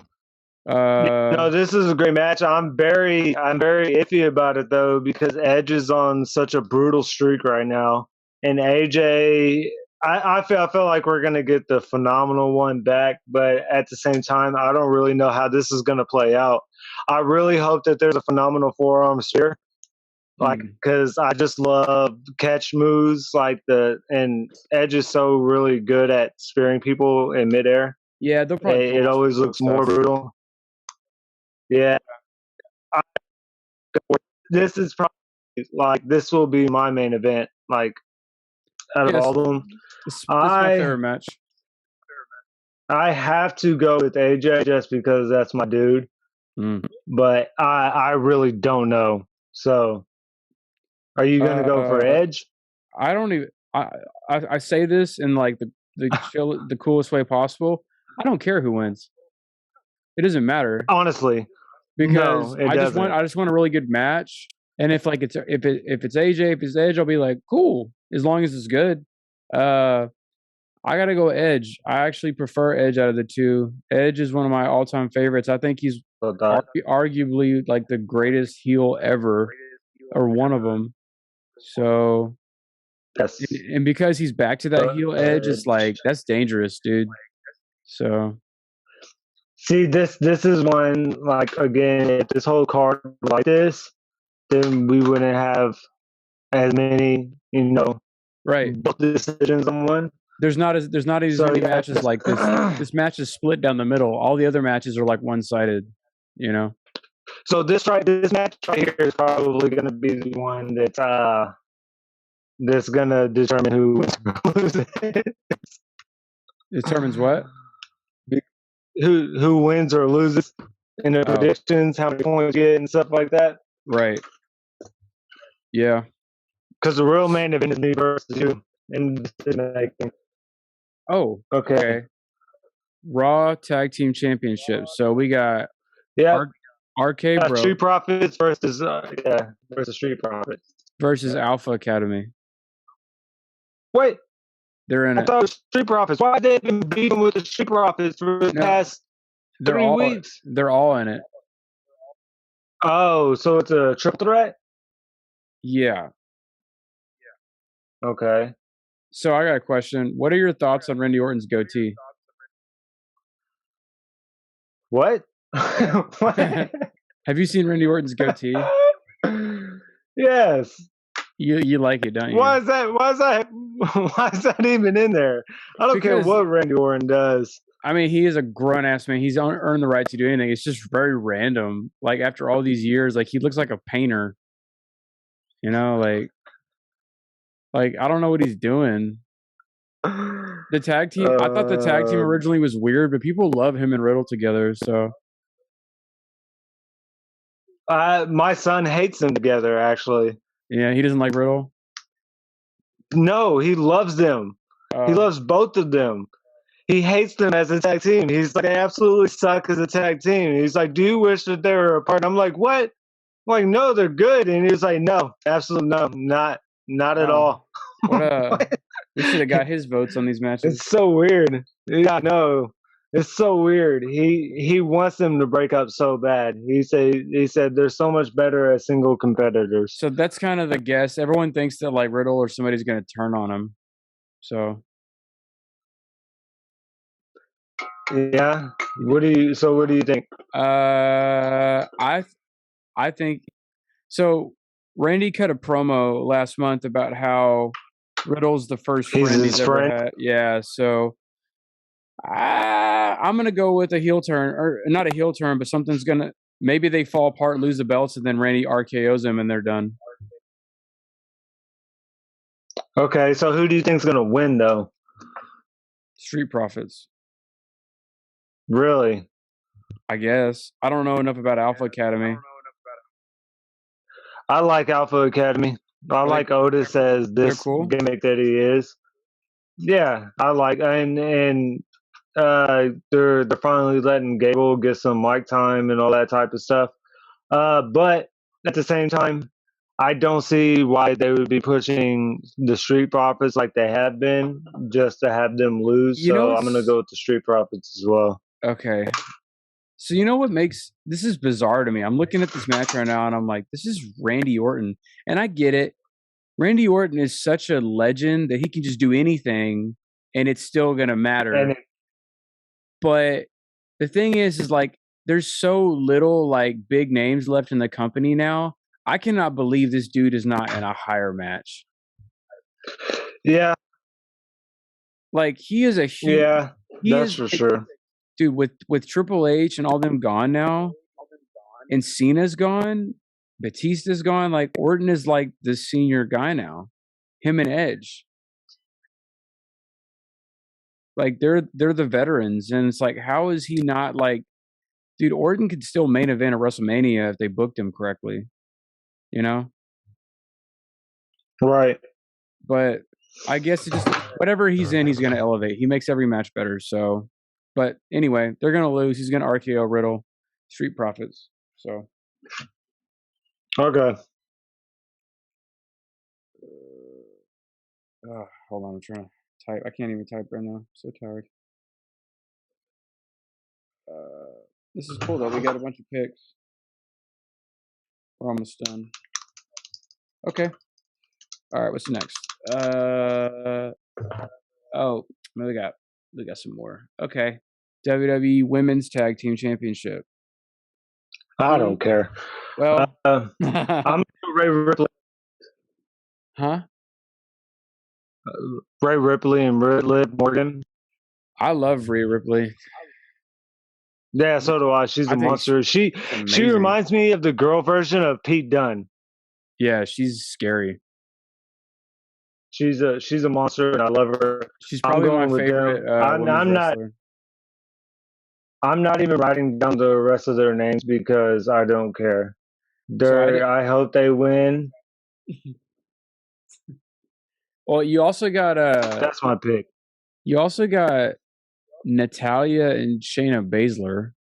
no, this is a great match. I'm very iffy about it though because Edge is on such a brutal streak right now, and AJ. I feel like we're going to get the phenomenal one back, but at the same time, I don't really know how this is going to play out. I really hope that there's a phenomenal forearm spear, because I just love catch moves and Edge is so really good at spearing people in midair. Yeah, they'll probably. It always looks more brutal. Yeah, this is probably this will be my main event. Out of all of them, this is my favorite match. I have to go with AJ just because that's my dude. But I really don't know. So, are you going to go for Edge? I don't even. I say this in the coolest way possible. I don't care who wins. It doesn't matter, honestly, because I just want a really good match. And if it's AJ, if it's Edge, I'll be cool. As long as it's good. I gotta go Edge. I actually prefer Edge out of the two. Edge is one of my all-time favorites. I think he's arguably the greatest heel ever, or one of them. So, yes. And because he's back to that heel Edge, it's that's dangerous, dude. So, see, this is one again. If this whole card like this, then we wouldn't have as many, Right. both decisions on one. There's not as many matches like this. This match is split down the middle. All the other matches are like one-sided, you know. So this match right here is probably going to be the one that's going to determine who loses. Determines what? Who wins or loses in the predictions, how many points you get, and stuff like that. Right. Yeah. Because the real main event is me versus you in decision making. Oh, okay. Raw Tag Team Championship. So we got RK Bro. Street Profits versus Street Profits versus Alpha Academy. Wait, they're in I thought it was Street Profits. Why they been beating with the Street Profits for the past 3 weeks? They're all in it. Oh, so it's a triple threat? Yeah. Okay. So I got a question. What are your thoughts on Randy Orton's goatee? What? What? Have you seen Randy Orton's goatee? Yes. You like it, don't you? Why is that even in there? I don't care what Randy Orton does. I mean, he is a grown ass man. He's earned the right to do anything. It's just very random. Like after all these years, like he looks like a painter. You know, like I don't know what he's doing. The tag team. I thought the tag team originally was weird, but people love him and Riddle together. So, my son hates them together. Actually, yeah, he doesn't like Riddle. No, he loves them. He loves both of them. He hates them as a tag team. He's like, they absolutely suck as a tag team. He's like, do you wish that they were apart? I'm like, what? I'm like, no, they're good. And he was like, no, absolutely no, not at all. What we should have got his votes on these matches. It's so weird. Yeah, no, it's so weird. He wants them to break up so bad. He said they're so much better as single competitors. So that's kind of the guess. Everyone thinks that like Riddle or somebody's going to turn on him. So. Yeah. What do you think? I think so. Randy cut a promo last month about how Riddle's the first friend he's ever had. Yeah, so I'm gonna go with a heel turn, or not a heel turn, but something's gonna. Maybe they fall apart, lose the belts, and then Randy RKO's him, and they're done. Okay, so who do you think's gonna win though? Street Profits. Really? I guess. I don't know enough about Alpha Academy. I like Alpha Academy. I like Otis as this gimmick that he is. Yeah, I like, and they're finally letting Gable get some mic time and all that type of stuff. But at the same time, I don't see why they would be pushing the Street Profits like they have been just to have them lose. So I'm gonna go with the Street Profits as well. Okay. So you know what makes this is bizarre to me? I'm looking at this match right now and I'm like, this is Randy Orton. And I get it. Randy Orton is such a legend that he can just do anything and it's still gonna matter. But the thing is like there's so little like big names left in the company now. I cannot believe this dude is not in a higher match. Yeah. Like he is a huge that's for sure. Dude, with Triple H and all them gone now, and Cena's gone, Batista's gone, like Orton is like the senior guy now. Him and Edge. Like they're the veterans, and it's like, how is he not like, dude, Orton could still main event at WrestleMania if they booked him correctly. You know? Right. But I guess it just whatever he's in, he's gonna elevate. He makes every match better, so. But anyway, they're going to lose. He's going to RKO Riddle, Street Profits. So. Okay. Hold on. I'm trying to type. I can't even type right now. I'm so tired. This is cool, though. We got a bunch of picks. We're almost done. Okay. All right. What's next? Oh, we got some more. Okay. WWE Women's Tag Team Championship. I don't care. Well, I'm Ray Ripley. Huh? Ray Ripley and Liv Morgan. I love Rhea Ripley. Yeah, so do I. She's a monster. She reminds me of the girl version of Pete Dunne. Yeah, she's scary. She's a monster, and I love her. She's probably my favorite women's wrestler. I'm not even writing down the rest of their names because I don't care. I hope they win. Well, you also got that's my pick. You also got Natalya and Shayna Baszler.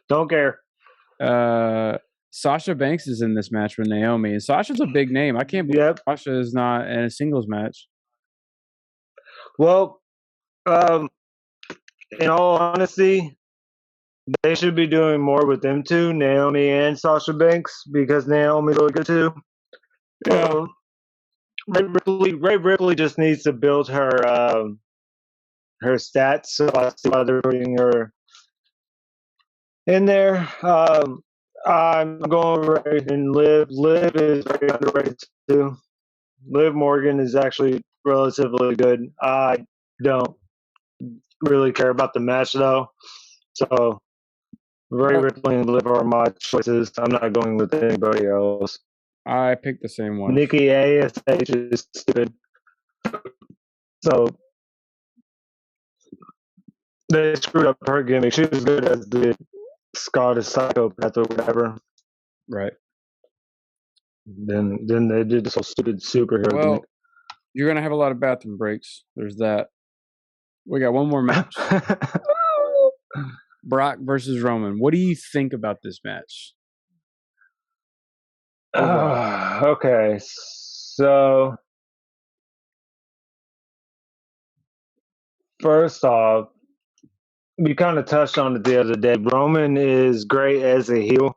Don't care. Sasha Banks is in this match with Naomi, and Sasha's a big name. I can't believe Sasha is not in a singles match. Well, in all honesty, they should be doing more with them two, Naomi and Sasha Banks, because Naomi's really good too. Yeah. Ray Ripley just needs to build her stats, so I see why they're putting her in there. I'm going Ray and Liv. Liv is very underrated too. Liv Morgan is actually relatively good. I don't really care about the match though, so Ray Ripley and Liv are my choices. I'm not going with anybody else. I picked the same one. Nikki ASH is stupid. So they screwed up her gimmick. She was good as the Scottish psychopath or whatever. Right. Then they did this whole stupid superhero gimmick. You're going to have a lot of bathroom breaks. There's that. We got one more match. Brock versus Roman. What do you think about this match? Okay, so first off, we kind of touched on it the other day. Roman is great as a heel.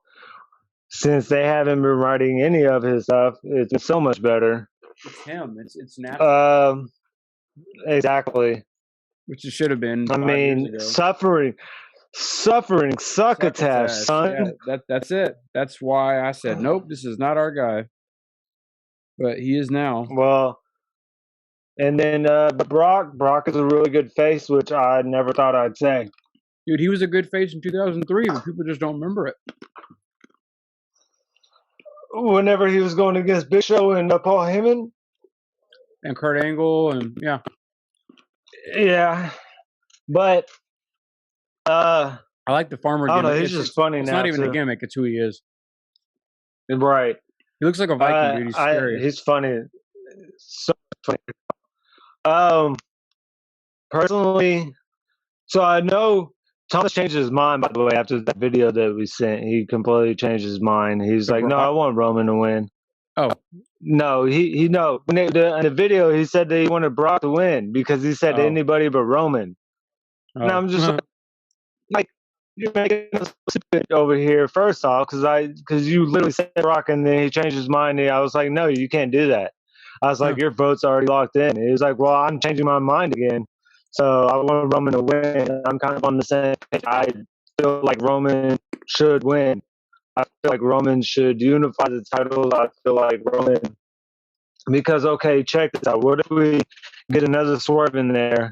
Since they haven't been writing any of his stuff, it's been so much better. It's him. It's natural. Exactly. Which it should have been. I mean, suffering succotash, son. Yeah, that's it. That's why I said, nope, this is not our guy. But he is now. Well, and then Brock is a really good face, which I never thought I'd say. Dude, he was a good face in 2003, but people just don't remember it. Whenever he was going against Big Show and Paul Heyman. And Kurt Angle, and yeah. Yeah. But I like the farmer gimmick. I don't know, he's just funny now. It's not even a gimmick, it's who he is. Right. He looks like a Viking, dude. He's scary. He's funny. So funny. Personally, so I know Thomas changed his mind, by the way, after that video that we sent. He completely changed his mind. He's like, no, I want Roman to win. Oh. No, he in the video, he said that he wanted Brock to win because he said anybody but Roman. And I'm just like, you're making us stupid over here, first off, because you literally said Brock and then he changed his mind. And I was like, no, you can't do that. I was like, your vote's already locked in. He was like, well, I'm changing my mind again. So I want Roman to win. I'm kind of on the same page. I feel like Roman should win. I feel like Roman should unify the titles. I feel like Roman, because, okay, check this out. What if we get another swerve in there?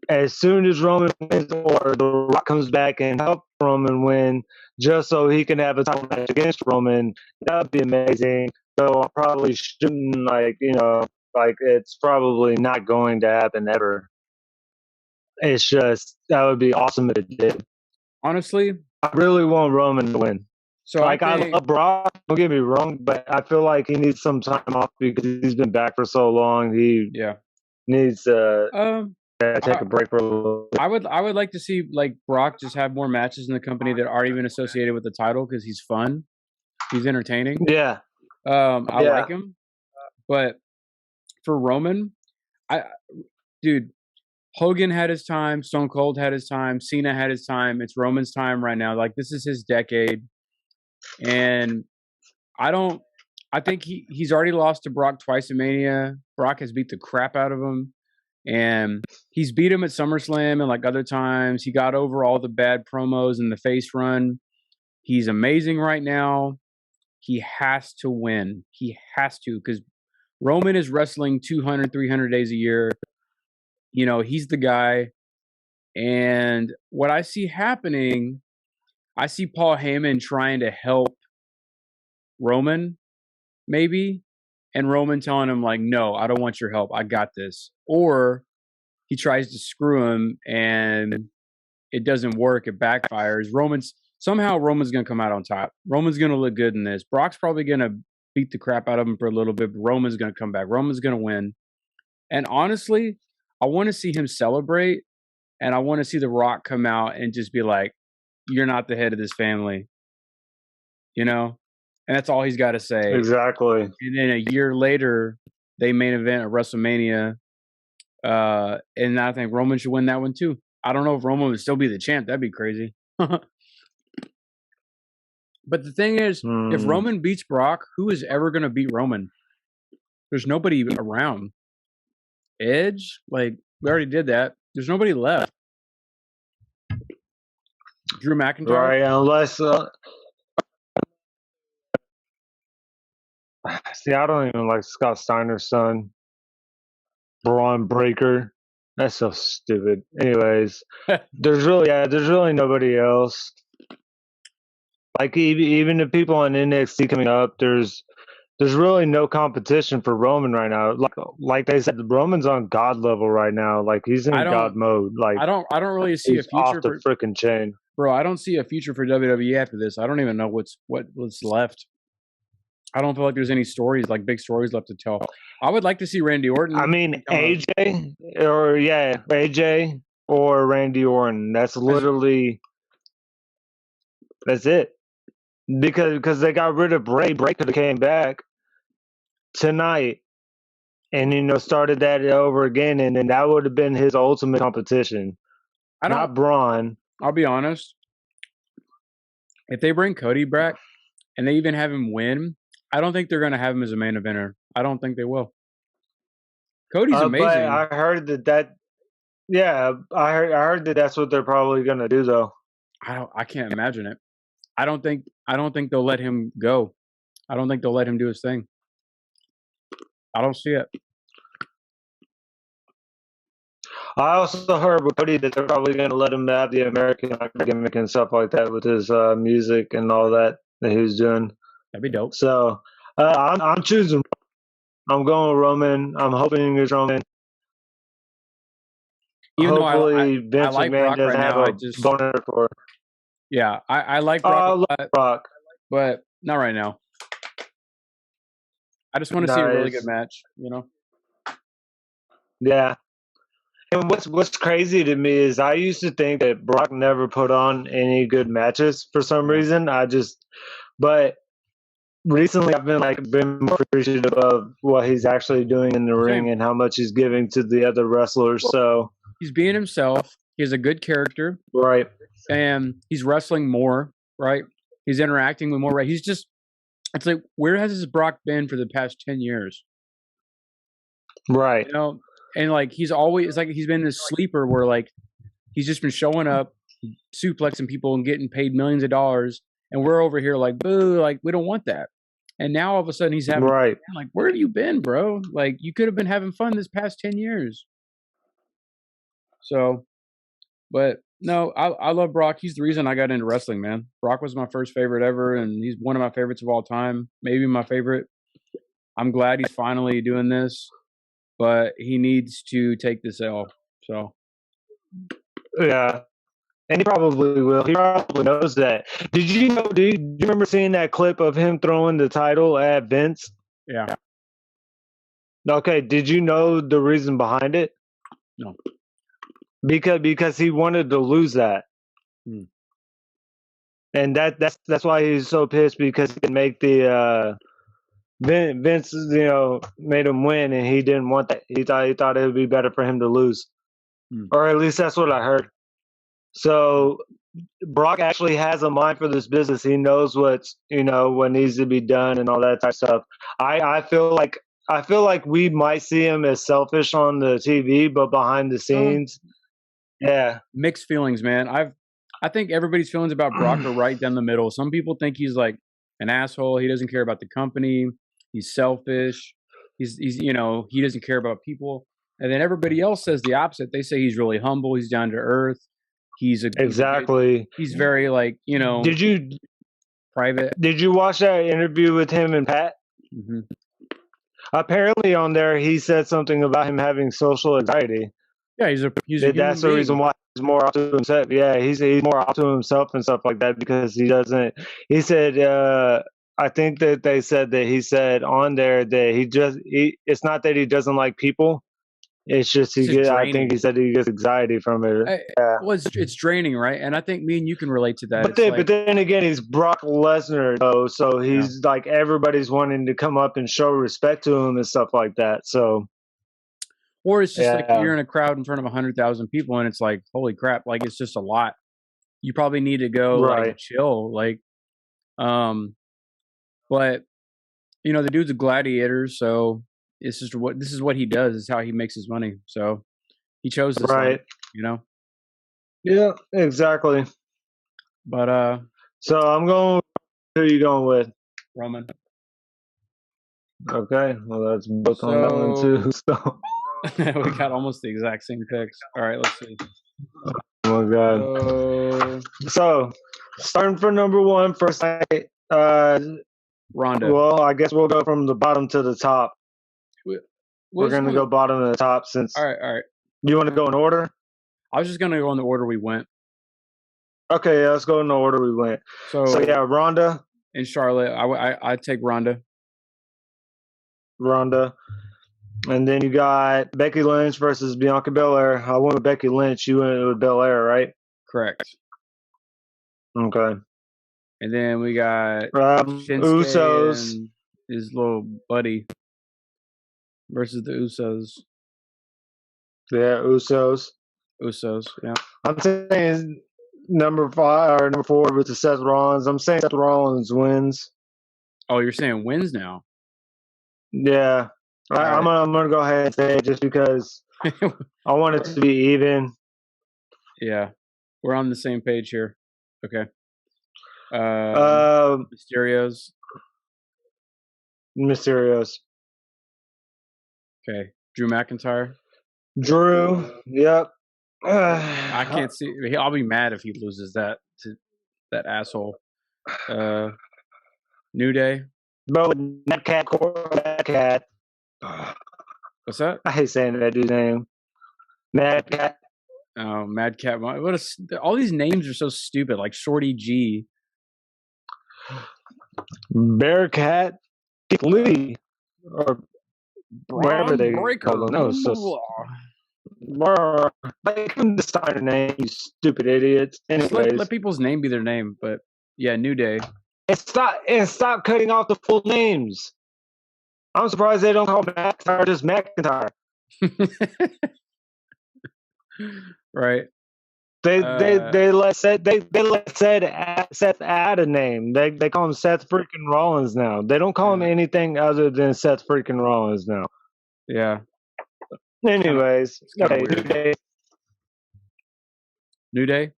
As soon as Roman wins or The Rock comes back and help Roman win, just so he can have a title match against Roman, that would be amazing. So I probably shouldn't, it's probably not going to happen ever. It's just, that would be awesome if it did. Honestly, I really want Roman to win. So I love Brock, don't get me wrong, but I feel like he needs some time off because he's been back for so long. He needs to take a break for a little bit. I would like to see Brock just have more matches in the company that aren't even associated with the title because he's fun. He's entertaining. Yeah. I like him. But for Roman, dude, Hogan had his time, Stone Cold had his time, Cena had his time. It's Roman's time right now. Like, this is his decade. And I think he's already lost to Brock twice in Mania. Brock has beat the crap out of him. And he's beat him at SummerSlam and other times. He got over all the bad promos and the face run. He's amazing right now. He has to win. He has to, because Roman is wrestling 200, 300 days a year. You know, he's the guy. And what I see happening, I see Paul Heyman trying to help Roman, maybe, and Roman telling him, like, no, I don't want your help. I got this. Or he tries to screw him and it doesn't work. It backfires. Somehow Roman's going to come out on top. Roman's going to look good in this. Brock's probably going to beat the crap out of him for a little bit, but Roman's going to come back. Roman's going to win. And honestly, I want to see him celebrate, and I want to see The Rock come out and just be like, you're not the head of this family. You know? And that's all he's got to say. Exactly. And then a year later, they main event at WrestleMania. And I think Roman should win that one too. I don't know if Roman would still be the champ. That'd be crazy. But the thing is, if Roman beats Brock, who is ever going to beat Roman? There's nobody around. Edge? Like, we already did that. There's nobody left. Drew McIntyre? Right, unless... see, I don't even like Scott Steiner's son. Braun Breaker. That's so stupid. Anyways, there's really nobody else. Like even the people on NXT coming up, there's really no competition for Roman right now. Like they said, Roman's on God level right now. Like he's in God mode. Like I don't really see a future off the freaking chain, bro. I don't see a future for WWE after this. I don't even know what's left. I don't feel like there's any stories, like big stories left to tell. I would like to see Randy Orton. I mean, AJ or Randy Orton. That's literally that's it. Because they got rid of Bray. Bray could have came back tonight and started that over again, and then that would have been his ultimate competition. Not Braun. I'll be honest. If they bring Cody back and they even have him win, I don't think they're going to have him as a main eventer. I don't think they will. Cody's amazing. But I heard that. Yeah, I heard that that's what they're probably going to do, though. I can't imagine it. I don't think they'll let him go. I don't think they'll let him do his thing. I don't see it. I also heard with Cody that they're probably going to let him have the American gimmick and stuff like that with his music and all that he was doing. That'd be dope. So I'm choosing. I'm going with Roman. I'm hoping it's Roman. Even hopefully though I like Brock right now, I just boner for. Yeah, I like Brock, Brock, but not right now. I just want to see a really good match, Yeah. And what's crazy to me is I used to think that Brock never put on any good matches for some reason. But recently I've been more appreciative of what he's actually doing in the ring and how much he's giving to the other wrestlers. So he's being himself. He has a good character. Right. And he's wrestling more, right? He's interacting with more, right? It's like, where has this Brock been for the past 10 years? Right. And like, he's been this sleeper where like, he's just been showing up, suplexing people and getting paid millions of dollars. And we're over here like, boo, like, we don't want that. And now all of a sudden he's having, like, where have you been, bro? Like, you could have been having fun this past 10 years. So, but no, I love Brock. He's the reason I got into wrestling, man. Brock was my first favorite ever, and he's one of my favorites of all time. Maybe my favorite. I'm glad he's finally doing this, but he needs to take this L. So, yeah, and he probably will. He probably knows that. Do you remember seeing that clip of him throwing the title at Vince? Yeah. Okay. Did you know the reason behind it? No. Because he wanted to lose that, and that's why he's so pissed, because he can make the Vince made him win, and he didn't want that. He thought it would be better for him to lose, or at least that's what I heard. So Brock actually has a mind for this business. He knows what needs to be done and all that type of stuff. I feel like we might see him as selfish on the TV, but behind the scenes. Yeah. Mixed feelings, man. I think everybody's feelings about Brock are right down the middle. Some people think he's like an asshole. He doesn't care about the company. He's selfish. He's he doesn't care about people. And then everybody else says the opposite. They say he's really humble. He's down to earth. Exactly. He's very Did you private. Did you watch that interview with him and Pat? Mm-hmm. Apparently, on there, he said something about him having social anxiety. Yeah, he's a That's the reason why he's more off to himself. Yeah, he's more off to himself and stuff like that because he doesn't. He said, I think that they said that he said on there that it's not that he doesn't like people. It's just I think he said he gets anxiety from it. Yeah. Well, it's draining, right? And I think me and you can relate to that. But then again, he's Brock Lesnar, though, so he's like everybody's wanting to come up and show respect to him and stuff like that. So, or it's just like you're in a crowd in front of 100,000 people, and it's like, holy crap! Like it's just a lot. You probably need to go like chill, like, but the dude's a gladiator, so this is what he does. This is how he makes his money. So he chose this life, Yeah, exactly. But so I'm going. Who are you going with? Roman. Okay, well that's both on that one too. So we got almost the exact same picks. All right, let's see. Oh my god. So starting for number one, first night. Ronda. Well, I guess we'll go from the bottom to the top. We're going to go bottom to the top since. All right. You want to go in order? I was just going to go in the order we went. Okay, yeah, let's go in the order we went. So yeah, Ronda and Charlotte. I take Ronda. And then you got Becky Lynch versus Bianca Belair. I went with Becky Lynch. You went with Belair, right? Correct. Okay. And then we got Shinsuke Usos and his little buddy versus the Usos. Yeah, Usos. Yeah. I'm saying number 5 or number 4 with Seth Rollins. I'm saying Seth Rollins wins. Oh, you're saying wins now? Yeah. I'm gonna go ahead and say it just because I want it to be even. Yeah, we're on the same page here. Okay. Mysterios. Okay. Drew McIntyre. Yep. I can't see. I'll be mad if he loses that to that asshole. New Day. Bro, Madcat. What's that? I hate saying that dude's name. Madcat. Oh, Madcat. All these names are so stupid. Like Shorty G. Bearcat. Lee. Or wherever they call them. No, it's so. They couldn't decide a name, you stupid idiots. Anyways. Let people's name be their name, but yeah, New Day. And stop cutting off the full names. I'm surprised they don't call McIntyre just McIntyre. Right. They let Seth add a name. They call him Seth freaking Rollins now. They don't call him anything other than Seth freaking Rollins now. Yeah. Anyways, New Day.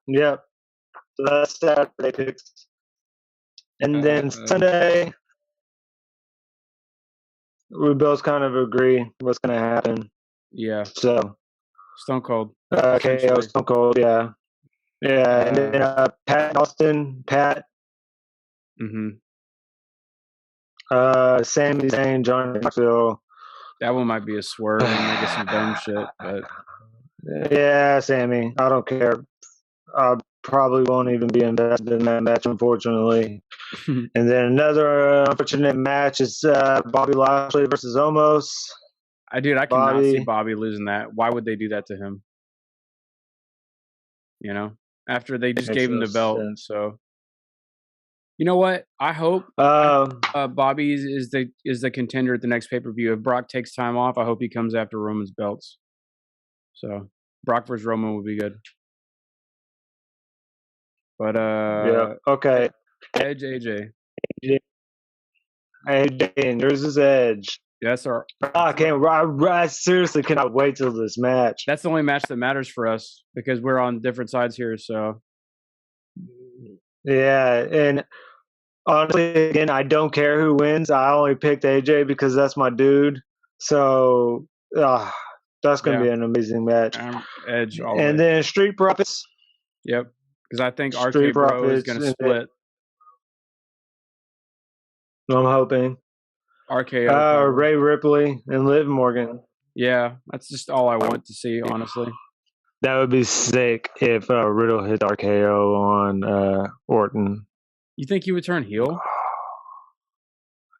Yep. So that's Saturday picks. And then Sunday, we both kind of agree what's going to happen. Yeah. So Stone Cold. KO Stone Cold, yeah. Yeah. And then Pat Austin, Pat. Mm-hmm. Sami Zayn, John Knoxville. That one might be a swerve and might get some dumb shit, but yeah, Sami. I don't care. I probably won't even be invested in that match, unfortunately. And then another unfortunate match is Bobby Lashley versus Omos. I cannot see Bobby losing that. Why would they do that to him? After they just gave him the belt. So, you know what? I hope Bobby is the contender at the next pay-per-view. If Brock takes time off, I hope he comes after Roman's belts. So, Brock versus Roman would be good. But yeah, okay. Edge, AJ, and yours is Edge. Yes, sir. I seriously cannot wait till this match. That's the only match that matters for us because we're on different sides here. So yeah, and Honestly, again, I don't care who wins. I only picked AJ because that's my dude. So that's going to be an amazing match. Edge all and the way. Then Street Profits. Yep, because I think Street RK Bro Profits is going to split. I'm hoping. RKO. Ray Ripley and Liv Morgan. Yeah, that's just all I want to see, honestly. That would be sick if Riddle hit RKO on Orton. You think he would turn heel?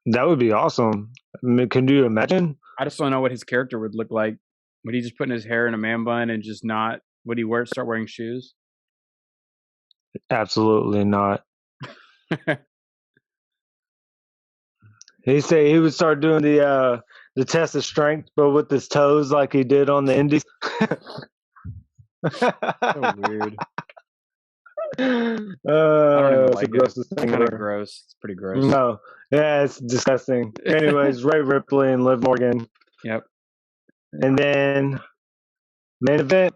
That would be awesome. I mean, can you imagine? I just don't know what his character would look like. Would he just put his hair in a man bun and just not? Would he start wearing shoes? Absolutely not. He said he would start doing the test of strength, but with his toes, like he did on the Indies. So weird. I don't even like it. It's kind of gross. It's pretty gross. No, yeah, it's disgusting. Anyways, Ray Ripley and Liv Morgan. Yep. And then main event,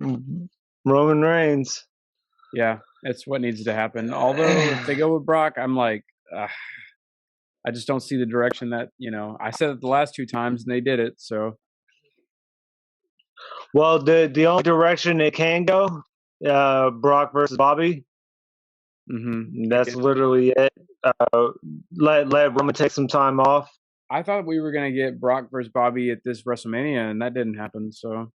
Roman Reigns. Yeah, that's what needs to happen. Although if they go with Brock, I'm like, I just don't see the direction that I said it the last 2 times and they did it. So, well, the only direction it can go, Brock versus Bobby. Mm-hmm. That's literally it. Let Roman take some time off. I thought we were gonna get Brock versus Bobby at this WrestleMania, and that didn't happen. So,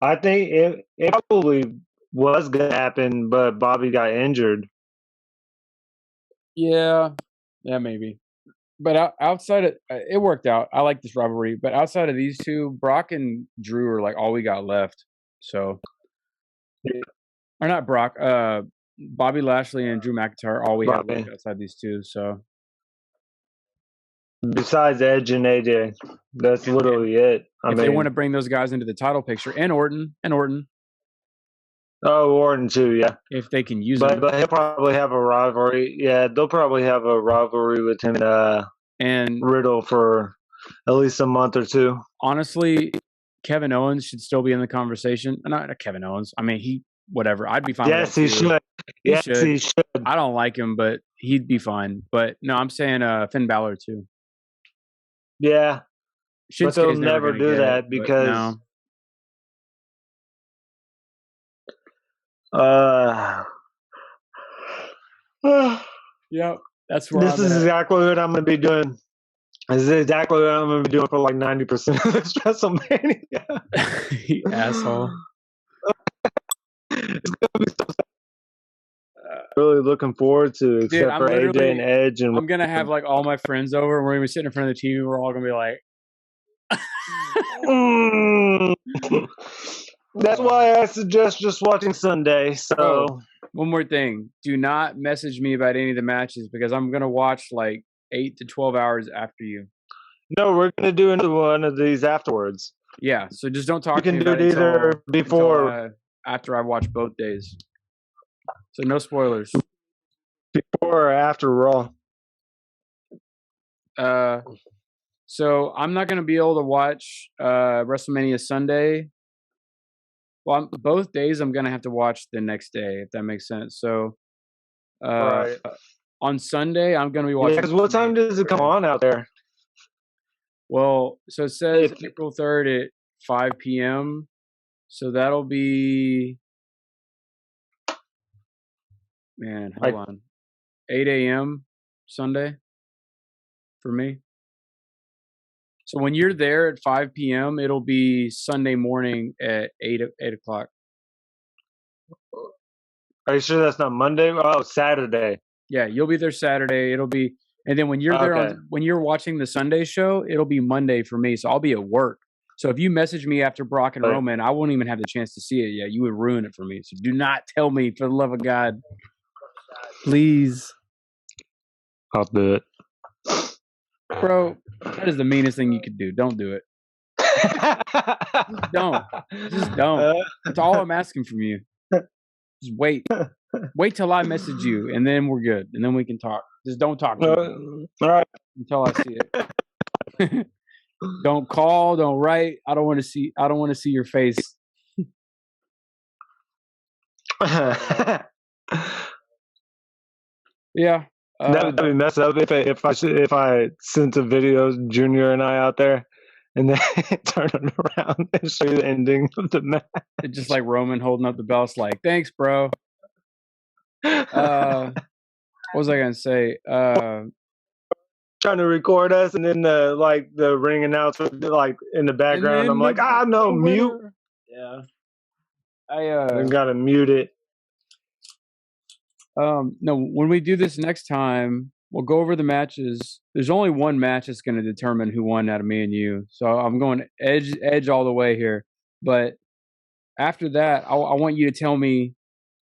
I think it probably was gonna happen, but Bobby got injured. Yeah, maybe. But outside of it worked out. I like this rivalry, but outside of these two, Brock and Drew are like all we got left. So, or not Brock. Bobby Lashley and Drew McIntyre are all we have left outside these two. So, besides Edge and AJ, that's literally it. I mean, they want to bring those guys into the title picture, and Orton. Oh, Orton too, yeah. If they can use it, but he'll probably have a rivalry. Yeah, they'll probably have a rivalry with him and Riddle for at least a month or 2. Honestly, Kevin Owens should still be in the conversation. Not Kevin Owens. I mean, whatever. I'd be fine. Yes, he should. Yes, he should. I don't like him, but he'd be fine. But no, I'm saying Finn Balor too. Yeah, but they'll never do that because. Yep, that's where this is exactly what I'm going to be doing. This is exactly what I'm going to be doing for like 90% of this WrestleMania. You asshole. It's going to be so sad. Really looking forward to, except for AJ and Edge. And I'm going to have like all my friends over, and we're going to be sitting in front of the TV. We're all going to be like. That's why I suggest just watching Sunday. So, one more thing: do not message me about any of the matches because I'm gonna watch like 8 to 12 hours after you. No, we're gonna do another one of these afterwards. Yeah, so just don't talk. You can do it either before, until, after I watch both days. So no spoilers. Before or after Raw. So I'm not gonna be able to watch WrestleMania Sunday. Well, both days I'm gonna have to watch the next day, if that makes sense. So, right. On Sunday I'm gonna be watching. Because what time does it come on out there? Well, so it says April 3rd at 5 p.m. So that'll be, hold on, 8 a.m. Sunday for me. So when you're there at 5 p.m., it'll be Sunday morning at 8 o'clock. Are you sure that's not Monday? Oh, Saturday. Yeah, you'll be there Saturday. It'll be, and then when you're there when you're watching the Sunday show, it'll be Monday for me. So I'll be at work. So if you message me after Brock and Roman, I won't even have the chance to see it yet. You would ruin it for me. So do not tell me, for the love of God, please. I'll do it. Bro, that is the meanest thing you could do. Don't do it. Don't. Just don't. That's all I'm asking from you. Just wait. Wait till I message you, and then we're good. And then we can talk. Just don't talk to me. All right. Until I see it. Don't call. Don't write. I don't want to see your face. Yeah. That'd be messed up if I sent a video Junior and I out there and then turn it around and show you the ending of the match. It's just like Roman holding up the belts like, thanks, bro. What was I gonna say? Trying to record us, and then the ring announcer like in the background. I'm like, no, mute. Yeah. I gotta mute it. No, when we do this next time, we'll go over the matches. There's only one match that's going to determine who won out of me and you. So I'm going edge all the way here. But after that, I want you to tell me.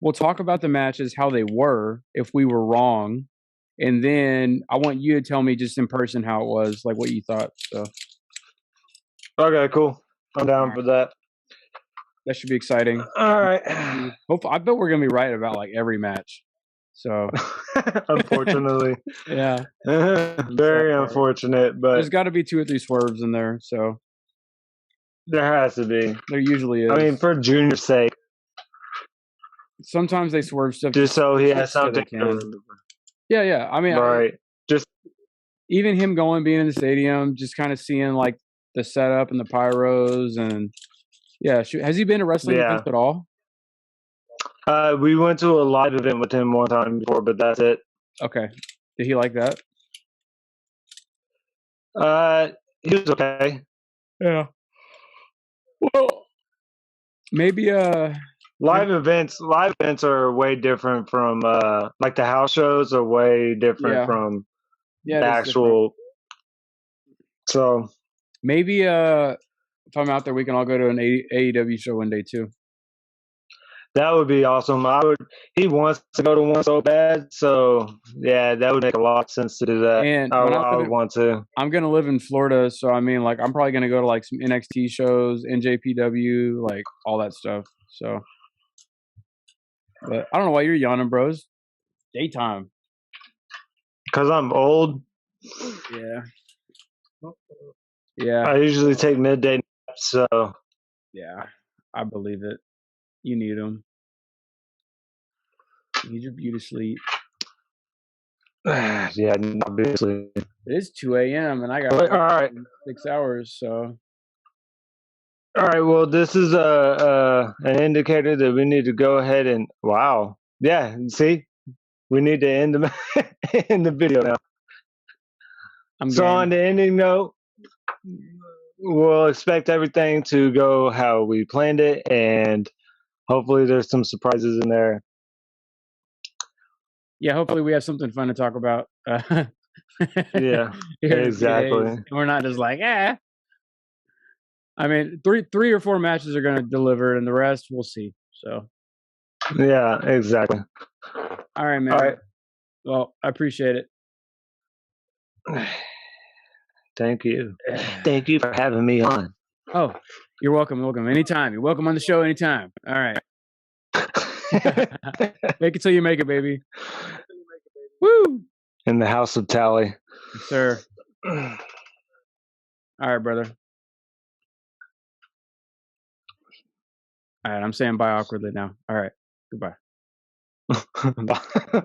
We'll talk about the matches, how they were, if we were wrong, and then I want you to tell me just in person how it was, like what you thought. So. Okay, cool. I'm down for that. That should be exciting. All right. I bet we're gonna be right about like every match. So. Unfortunately. Yeah. Very unfortunate, but there's got to be 2 or 3 swerves in there. So. There has to be. There usually is. I mean, for Junior's sake. Sometimes they swerve stuff just so he has something. Yeah. I mean, right. Just even him being in the stadium, just kind of seeing like the setup and the pyros and yeah. Has he been to wrestling events at all? We went to a live event with him one time before, but that's it. Okay. Did he like that? He was okay. Yeah. Well, maybe live events are way different from like the house shows are way different from the actual. So maybe if I'm out there, we can all go to an AEW show one day too. That would be awesome. He wants to go to one so bad, so yeah, that would make a lot of sense to do that. And I would want to. I'm gonna live in Florida, so I mean, like, I'm probably gonna go to like some NXT shows, NJPW, like all that stuff. So, but I don't know why you're yawning, bros. Daytime. Because I'm old. Yeah. I usually take midday naps, so. Yeah, I believe it. You need them. You need your beauty sleep. Yeah, obviously. It is 2 a.m. and I got all right 6 hours. So. All right. Well, this is an indicator that we need to go ahead and yeah. See, we need to end the video now. On the ending note, we'll expect everything to go how we planned it, and hopefully there's some surprises in there. Yeah, hopefully we have something fun to talk about. Yeah, exactly. We're not just like, I mean, three or 4 matches are going to deliver, and the rest we'll see. So. Yeah, exactly. All right, man. All right. Well, I appreciate it. Thank you. Thank you for having me on. Oh, you're welcome. Welcome. Anytime. You're welcome on the show anytime. All right. Make it till you make it, baby. Woo! In the house of Tally. Yes, sir. All right, brother. All right, I'm saying bye awkwardly now. All right. Goodbye. Bye.